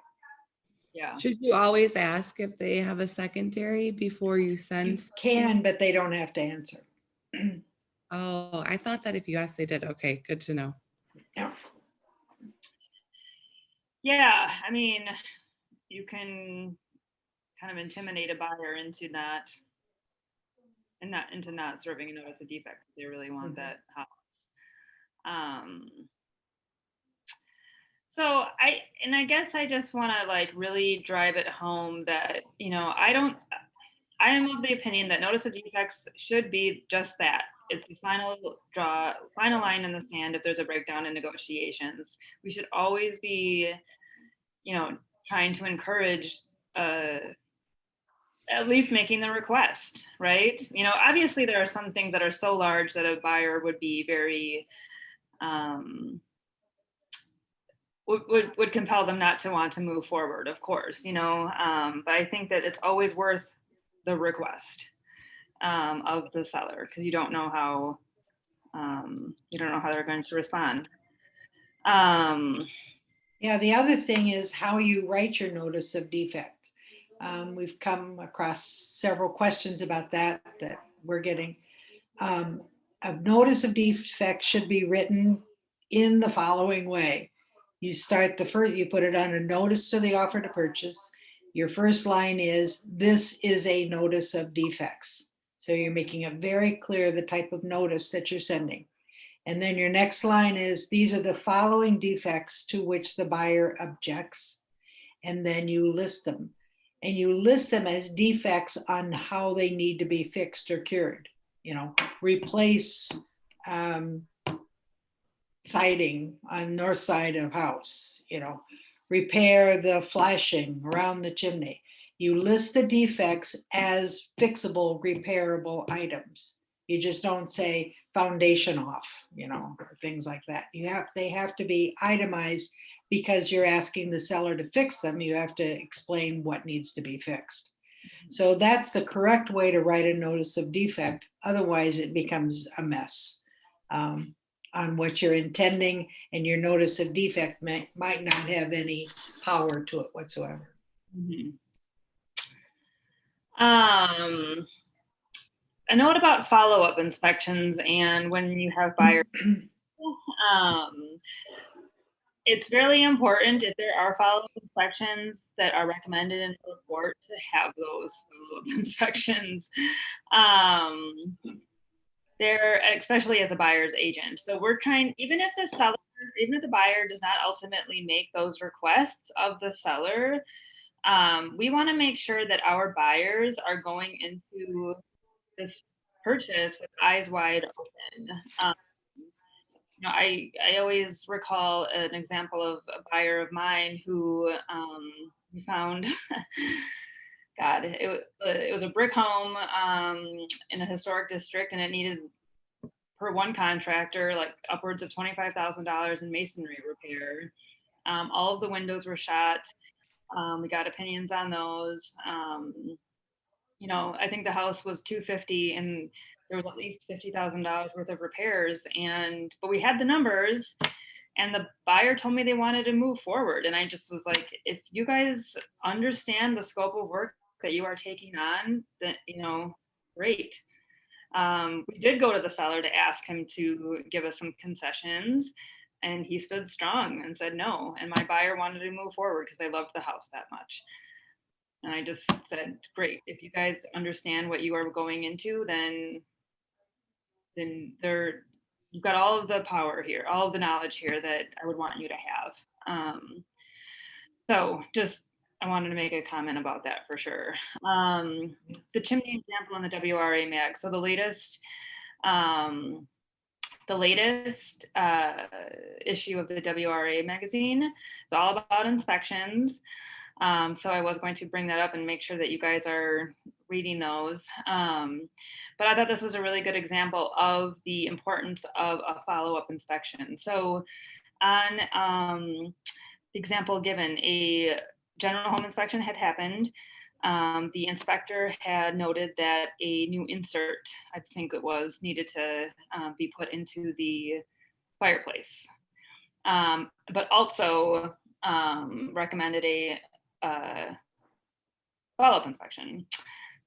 Yeah. Should you always ask if they have a secondary before you send? You can, but they don't have to answer. Oh, I thought that if you asked, they did. Okay, good to know. Yeah. Yeah, I mean, you can kind of intimidate a buyer into not serving a notice of defects if they really want that house. So I guess I just want to like really drive it home that, I am of the opinion that notice of defects should be just that. It's the final line in the sand if there's a breakdown in negotiations. We should always be, trying to encourage at least making the request, right? Obviously there are some things that are so large that a buyer would be very, would compel them not to want to move forward, of course, but I think that it's always worth the request of the seller, because you don't know how they're going to respond. Yeah, the other thing is how you write your notice of defect. We've come across several questions about that we're getting. A notice of defect should be written in the following way. You start you put it on a notice to the offer to purchase. Your first line is, this is a notice of defects. So you're making it very clear the type of notice that you're sending. And then your next line is, these are the following defects to which the buyer objects. And then you list them. And you list them as defects on how they need to be fixed or cured. Replace siding on north side of house, repair the flashing around the chimney. You list the defects as fixable, repairable items. You just don't say foundation off, or things like that. They have to be itemized because you're asking the seller to fix them. You have to explain what needs to be fixed. So that's the correct way to write a notice of defect. Otherwise, it becomes a mess on what you're intending, and your notice of defect might not have any power to it whatsoever. Mm-hmm. A note about follow-up inspections and when you have buyers. It's really important, if there are follow-up inspections that are recommended in the report, to have those follow-up inspections. There, especially as a buyer's agent. So we're trying, even if the seller even if the buyer does not ultimately make those requests of the seller, we want to make sure that our buyers are going into this purchase with eyes wide open. I always recall an example of a buyer of mine who we found, God, it was a brick home in a historic district, and it needed, per one contractor, like upwards of $25,000 in masonry repair. All of the windows were shot. We got opinions on those. I think the house was $250,000 and there was at least $50,000 worth of repairs. But we had the numbers, and the buyer told me they wanted to move forward. And I just was like, if you guys understand the scope of work that you are taking on, then, great. We did go to the seller to ask him to give us some concessions, and he stood strong and said no. And my buyer wanted to move forward because they loved the house that much. And I just said, great, if you guys understand what you are going into, then you've got all of the power here, all of the knowledge here that I would want you to have. So just, I wanted to make a comment about that for sure. The chimney example in the WRA mag. So the latest issue of the WRA magazine is all about inspections. So I was going to bring that up and make sure that you guys are reading those. But I thought this was a really good example of the importance of a follow-up inspection. So on the example given, a general home inspection had happened. The inspector had noted that a new insert, I think it was, needed to be put into the fireplace, but also recommended a follow-up inspection.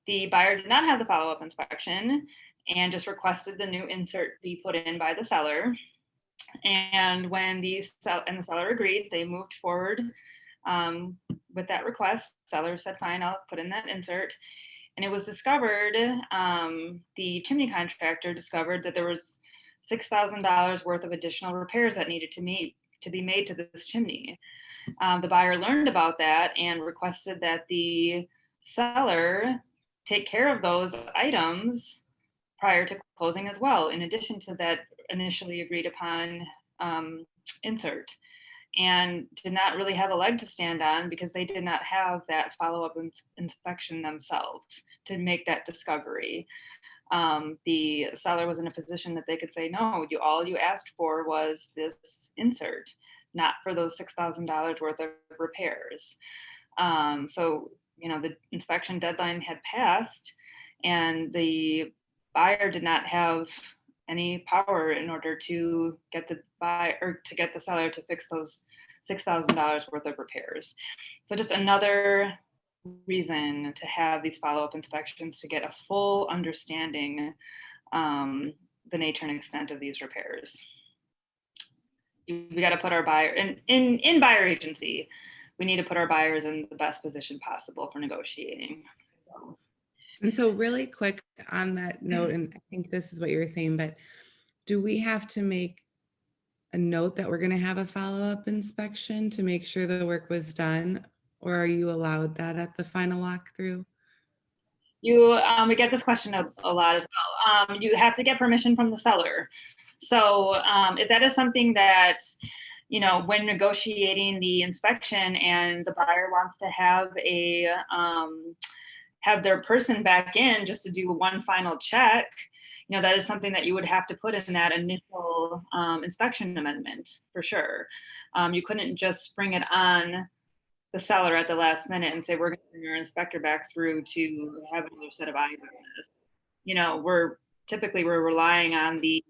The buyer did not have the follow-up inspection and just requested the new insert be put in by the seller. And when the seller agreed, they moved forward with that request. Seller said, fine, I'll put in that insert. And it was discovered, the chimney contractor discovered that there was $6,000 worth of additional repairs that needed to be made to this chimney. The buyer learned about that and requested that the seller take care of those items prior to closing as well, in addition to that initially agreed upon insert, and did not really have a leg to stand on because they did not have that follow-up inspection themselves to make that discovery. The seller was in a position that they could say, no, all you asked for was this insert, not for those $6,000 worth of repairs. So, the inspection deadline had passed, and the buyer did not have any power in order to get the seller to fix those $6,000 worth of repairs. So just another reason to have these follow-up inspections, to get a full understanding the nature and extent of these repairs. We got to put our buyer in buyer agency. We need to put our buyers in the best position possible for negotiating. And so really quick on that note, and I think this is what you were saying, but do we have to make a note that we're going to have a follow-up inspection to make sure the work was done? Or are you allowed that at the final walkthrough? We get this question a lot as well. You have to get permission from the seller. So if that is something that, when negotiating the inspection and the buyer wants to have have their person back in just to do one final check, that is something that you would have to put in that initial inspection amendment for sure. You couldn't just spring it on the seller at the last minute and say, we're going to bring your inspector back through to have another set of eyes on this. We're relying on the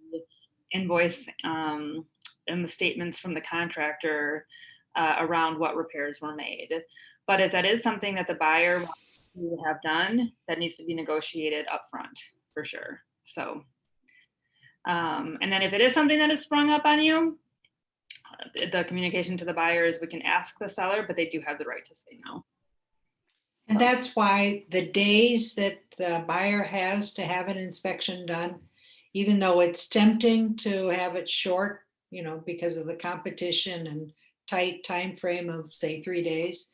invoice and the statements from the contractor around what repairs were made. But if that is something that the buyer wants to have done, that needs to be negotiated upfront for sure. So, and then if it is something that is sprung up on you, the communication to the buyer is we can ask the seller, but they do have the right to say no. And that's why the days that the buyer has to have an inspection done, even though it's tempting to have it short because of the competition and tight time frame of, say, 3 days.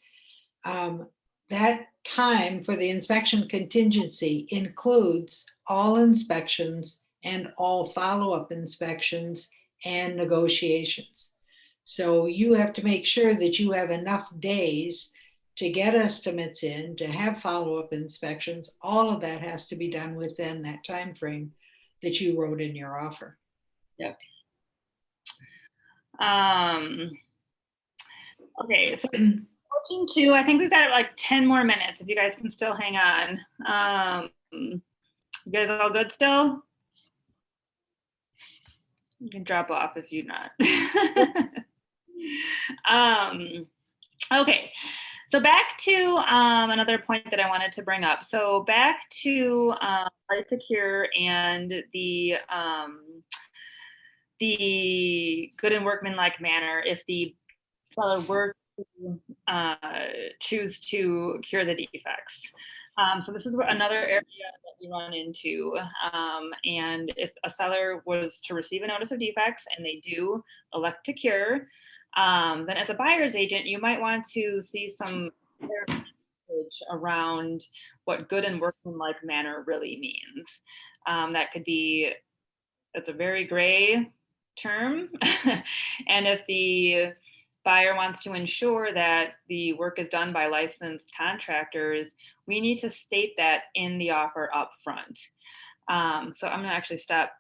That time for the inspection contingency includes all inspections and all follow-up inspections and negotiations. So you have to make sure that you have enough days to get estimates in, to have follow-up inspections. All of that has to be done within that time frame that you wrote in your offer. Yep. Okay, so 14.2, I think we've got like 10 more minutes if you guys can still hang on. You guys all good still? You can drop off if you're not. Okay, so back to another point that I wanted to bring up. So back to right to cure and the good and workmanlike manner if the seller were to choose to cure the defects. So this is another area that we run into. And if a seller was to receive a notice of defects and they do elect to cure, then as a buyer's agent, you might want to see some language around what good and workmanlike manner really means. That could be, that's a very gray term. And if the buyer wants to ensure that the work is done by licensed contractors, we need to state that in the offer up front. So I'm gonna actually stop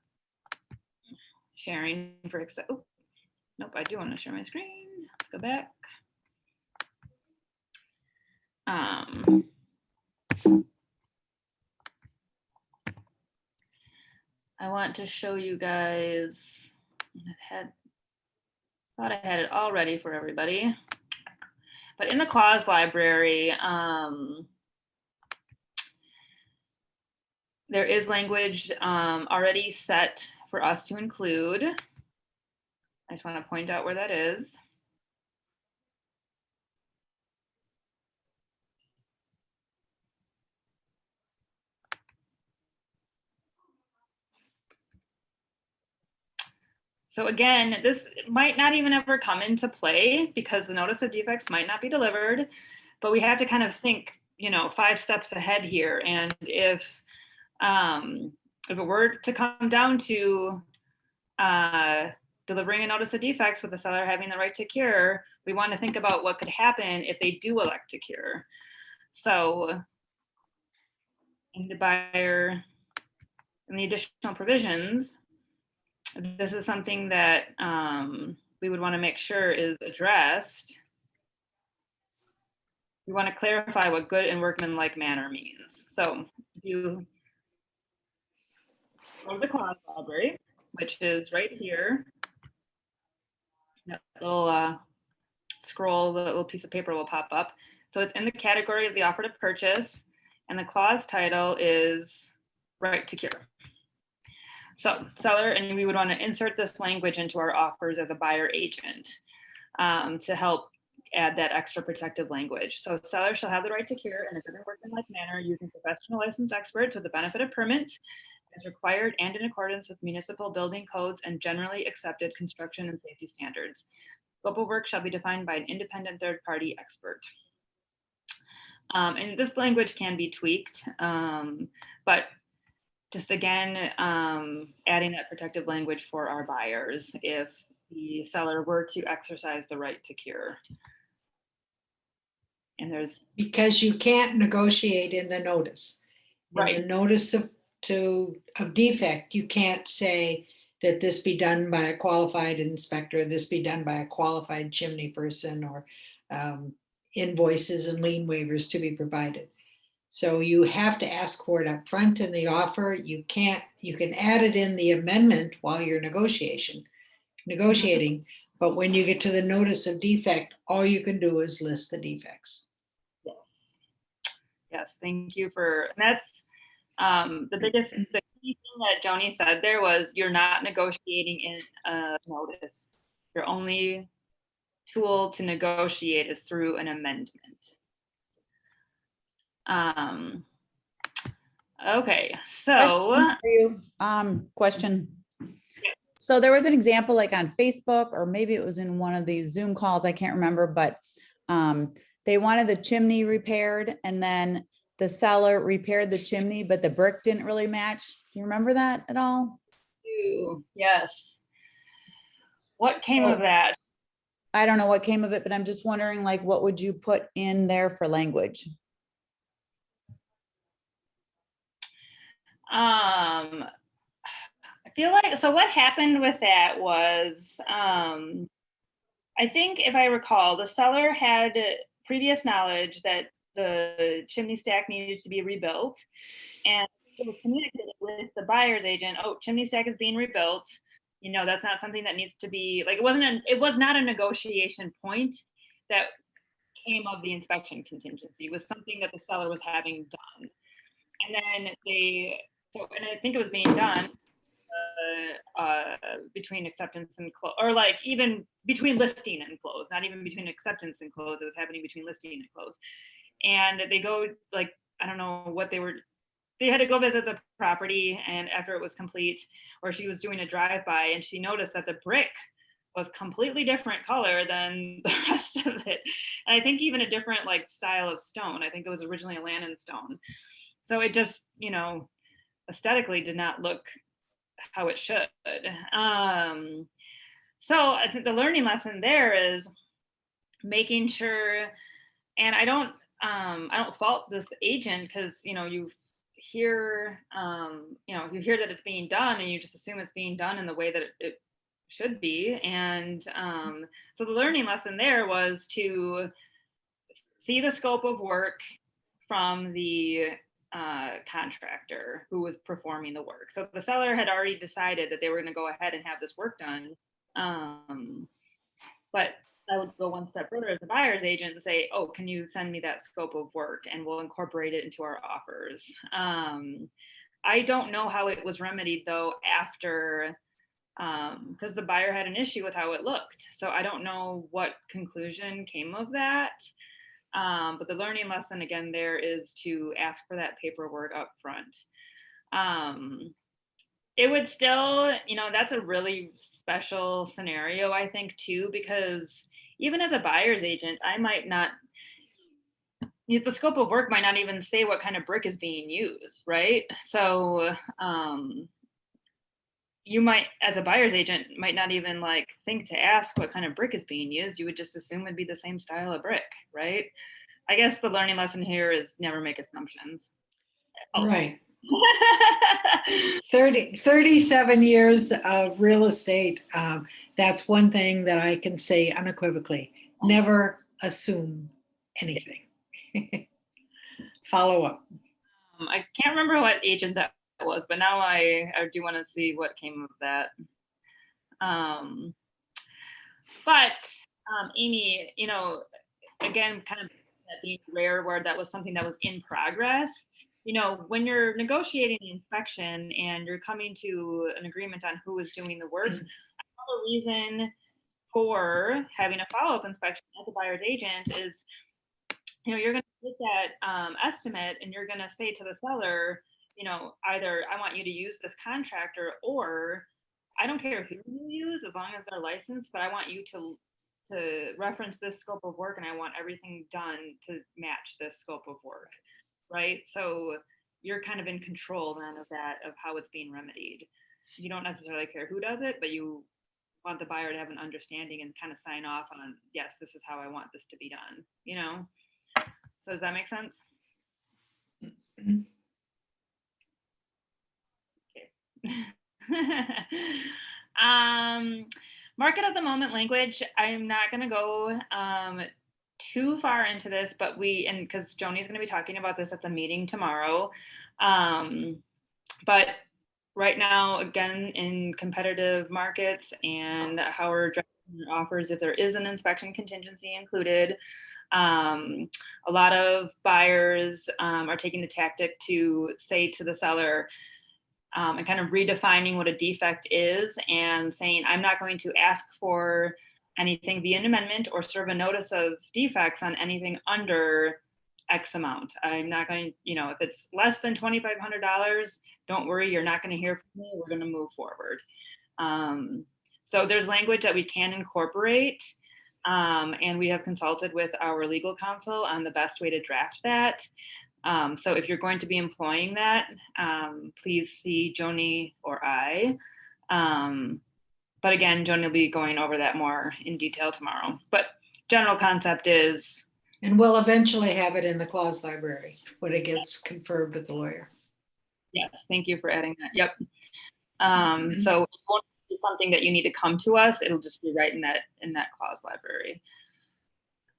sharing for oh, nope, I do want to share my screen. Let's go back. I want to show you guys, thought I had it all ready for everybody, but in the clause library, there is language already set for us to include. I just want to point out where that is. So again, this might not even ever come into play because the notice of defects might not be delivered, but we have to kind of think, 5 steps ahead here. And if it were to come down to delivering a notice of defects with the seller having the right to cure, we want to think about what could happen if they do elect to cure. So in the buyer, in the additional provisions, this is something that we would want to make sure is addressed. We want to clarify what good and workmanlike manner means. So if you go to the clause library, which is right here, that little scroll, the little piece of paper will pop up. So it's in the category of the offer to purchase, and the clause title is right to cure. So seller, and we would want to insert this language into our offers as a buyer agent to help add that extra protective language. So seller shall have the right to cure in a good and workmanlike manner using professional licensed experts with the benefit of permit as required and in accordance with municipal building codes and generally accepted construction and safety standards. Scope of work shall be defined by an independent third-party expert. And this language can be tweaked, but just again, adding that protective language for our buyers if the seller were to exercise the right to cure. And there's because you can't negotiate in the notice. right. In the notice of defect, you can't say that this be done by a qualified inspector, this be done by a qualified chimney person, or invoices and lien waivers to be provided. So you have to ask for it up front in the offer. You can add it in the amendment while you're negotiating, but when you get to the notice of defect, all you can do is list the defects. Yes, thank you for, that's the key thing that Joni said there was you're not negotiating in a notice. Your only tool to negotiate is through an amendment. Okay, so Question. So there was an example like on Facebook, or maybe it was in one of these Zoom calls, I can't remember, but they wanted the chimney repaired, and then the seller repaired the chimney, but the brick didn't really match. Do you remember that at all? Yes. What came of that? I don't know what came of it, but I'm just wondering, like, what would you put in there for language? I feel like, so what happened with that was, I think if I recall, the seller had previous knowledge that the chimney stack needed to be rebuilt, and it was communicated with the buyer's agent, oh, chimney stack is being rebuilt. You know, that's not something that needs to be, like, it was not a negotiation point that came of the inspection contingency. It was something that the seller was having done. And then and I think it was being done between acceptance and close, or like even between listing and close, not even between acceptance and close. It was happening between listing and close. And they go, like, I don't know what they had to go visit the property, and after it was complete, or she was doing a drive-by, and she noticed that the brick was completely different color than the rest of it. And I think even a different like style of stone. I think it was originally a Lannon stone. So it just, you know, aesthetically did not look how it should. So I think the learning lesson there is making sure, and I don't fault this agent, because, you know, you hear that it's being done, and you just assume it's being done in the way that it should be. And so the learning lesson there was to see the scope of work from the contractor who was performing the work. So the seller had already decided that they were going to go ahead and have this work done. But I would go one step further as a buyer's agent and say, oh, can you send me that scope of work, and we'll incorporate it into our offers. I don't know how it was remedied though after, because the buyer had an issue with how it looked. So I don't know what conclusion came of that. But the learning lesson again there is to ask for that paperwork up front. It would still, you know, that's a really special scenario, I think, too, because even as a buyer's agent, I might not, the scope of work might not even say what kind of brick is being used, right? So you might, as a buyer's agent, might not even like think to ask what kind of brick is being used. You would just assume it'd be the same style of brick, right? I guess the learning lesson here is never make assumptions. Oh. Right. 37 years of real estate. That's one thing that I can say unequivocally. Never assume anything. Follow up. I can't remember what agent that was, but now I do want to see what came of that. But Amy, you know, again, kind of that being rare where that was something that was in progress. You know, when you're negotiating the inspection and you're coming to an agreement on who is doing the work, another reason for having a follow-up inspection as a buyer's agent is, you know, you're going to get that estimate, and you're going to say to the seller, you know, either I want you to use this contractor, or I don't care who you use as long as they're licensed, but I want you to reference this scope of work, and I want everything done to match this scope of work, right? So you're kind of in control then of that, of how it's being remedied. You don't necessarily care who does it, but you want the buyer to have an understanding and kind of sign off on, yes, this is how I want this to be done, you know? So does that make sense? Okay. Market of the moment language. I'm not going to go too far into this, but because Joni's going to be talking about this at the meeting tomorrow. But right now, again, in competitive markets and how we're addressing offers, if there is an inspection contingency included, a lot of buyers are taking the tactic to say to the seller, and kind of redefining what a defect is, and saying, I'm not going to ask for anything via an amendment or serve a notice of defects on anything under X amount. I'm not going to, you know, if it's less than $2,500, don't worry, you're not going to hear from me. We're going to move forward. So there's language that we can incorporate, and we have consulted with our legal counsel on the best way to draft that. So if you're going to be employing that, please see Joni or I. But again, Joni will be going over that more in detail tomorrow. But general concept is. And we'll eventually have it in the clause library when it gets confirmed with the lawyer. Yes, thank you for adding that. Yep. So it won't be something that you need to come to us. It'll just be right in that clause library.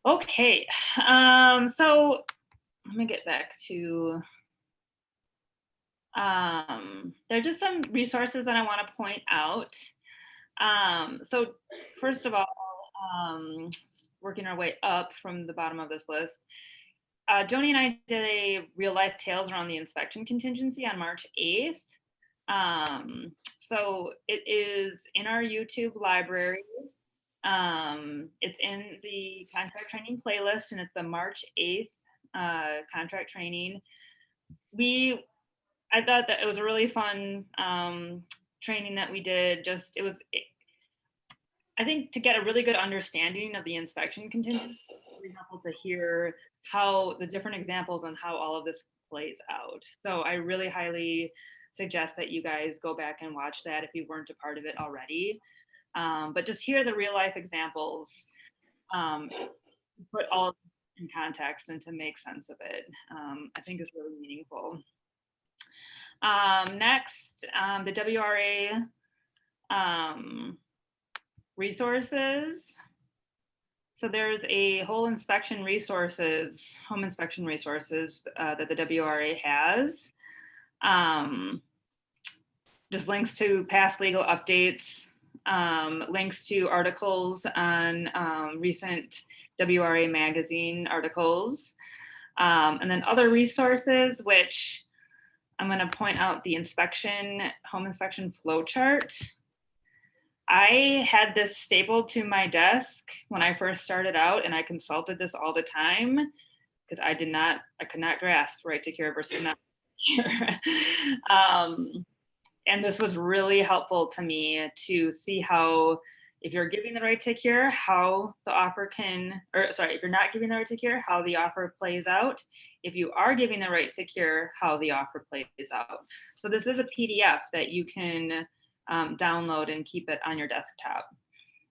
Okay. So let me get back to, there are just some resources that I want to point out. So first of all, working our way up from the bottom of this list, Joni and I did a real life tales around the inspection contingency on March 8th. So it is in our YouTube library. It's in the contract training playlist, and it's the March 8th contract training. I thought that it was a really fun training that we did. I think to get a really good understanding of the inspection contingency, it's really helpful to hear how the different examples and how all of this plays out. So I really highly suggest that you guys go back and watch that if you weren't a part of it already. But just hear the real life examples, put all of it in context and to make sense of it, I think is really meaningful. Next, the WRA resources. So there's a whole home inspection resources that the WRA has. Just links to past legal updates, links to articles on recent WRA magazine articles, and then other resources, which I'm going to point out the home inspection flow chart. I had this stapled to my desk when I first started out, and I consulted this all the time because I could not grasp right to cure versus not cure. And this was really helpful to me to see how, if you're giving the right to cure, how the offer if you're not giving the right to cure, how the offer plays out. If you are giving the right to cure, how the offer plays out. So this is a PDF that you can download and keep it on your desktop,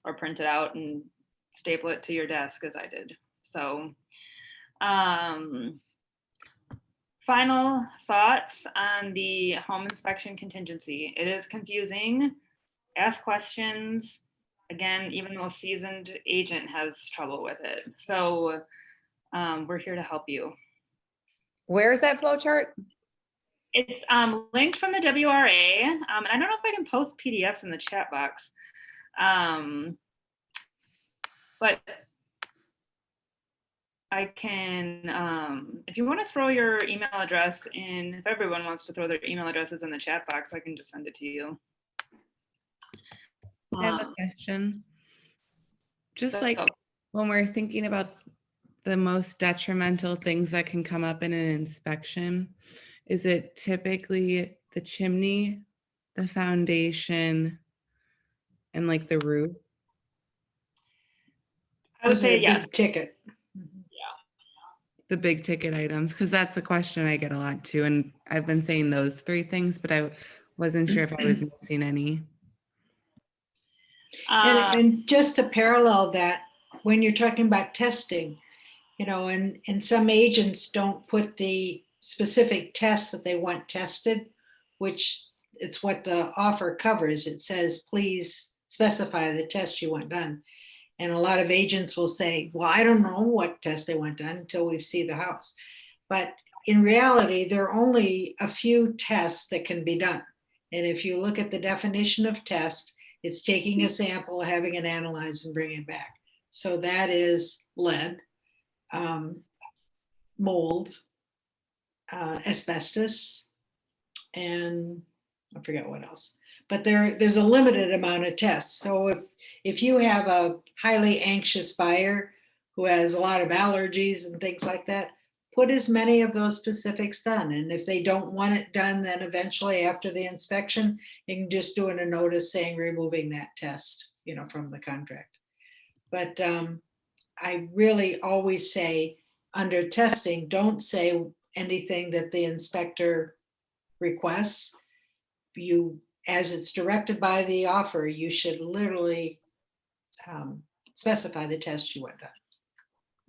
or print it out and staple it to your desk as I did. So final thoughts on the home inspection contingency. It is confusing. Ask questions. Again, even the most seasoned agent has trouble with it. So we're here to help you. Where is that flow chart? It's linked from the WRA. And I don't know if I can post PDFs in the chat box. But I can, if you want to throw your email address in, if everyone wants to throw their email addresses in the chat box, I can just send it to you. I have a question. Just like when we're thinking about the most detrimental things that can come up in an inspection, is it typically the chimney, the foundation, and like the roof? I would say Those are yes. big ticket. The big ticket items, because that's a question I get a lot too. And I've been saying those three things, but I wasn't sure if I was missing any. And just to parallel that, when you're talking about testing, and some agents don't put the specific test that they want tested, which it's what the offer covers. It says, please specify the test you want done. And a lot of agents will say, well, I don't know what test they want done until we see the house. But in reality, there are only a few tests that can be done. And if you look at the definition of test, it's taking a sample, having it analyzed, and bringing it back. So that is lead, mold, asbestos, and I forget what else. But there's a limited amount of tests. So if you have a highly anxious buyer who has a lot of allergies and things like that, put as many of those specifics done. And if they don't want it done, then eventually after the inspection, you can just do in a notice saying removing that test, from the contract. But I really always say under testing, don't say anything that the inspector requests. As it's directed by the offer, you should literally specify the test you want done.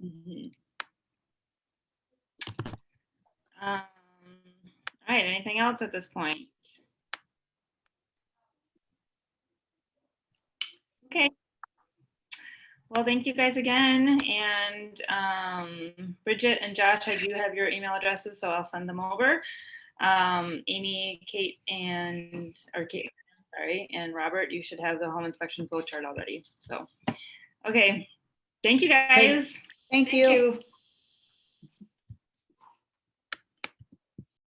Mhm. All right, anything else at this point? Okay. Well, thank you guys again. And Bridget and Josh, I do have your email addresses, so I'll send them over. Amy, Kate, and Robert, you should have the home inspection flow chart already. So, okay. Thank you guys. Thank you.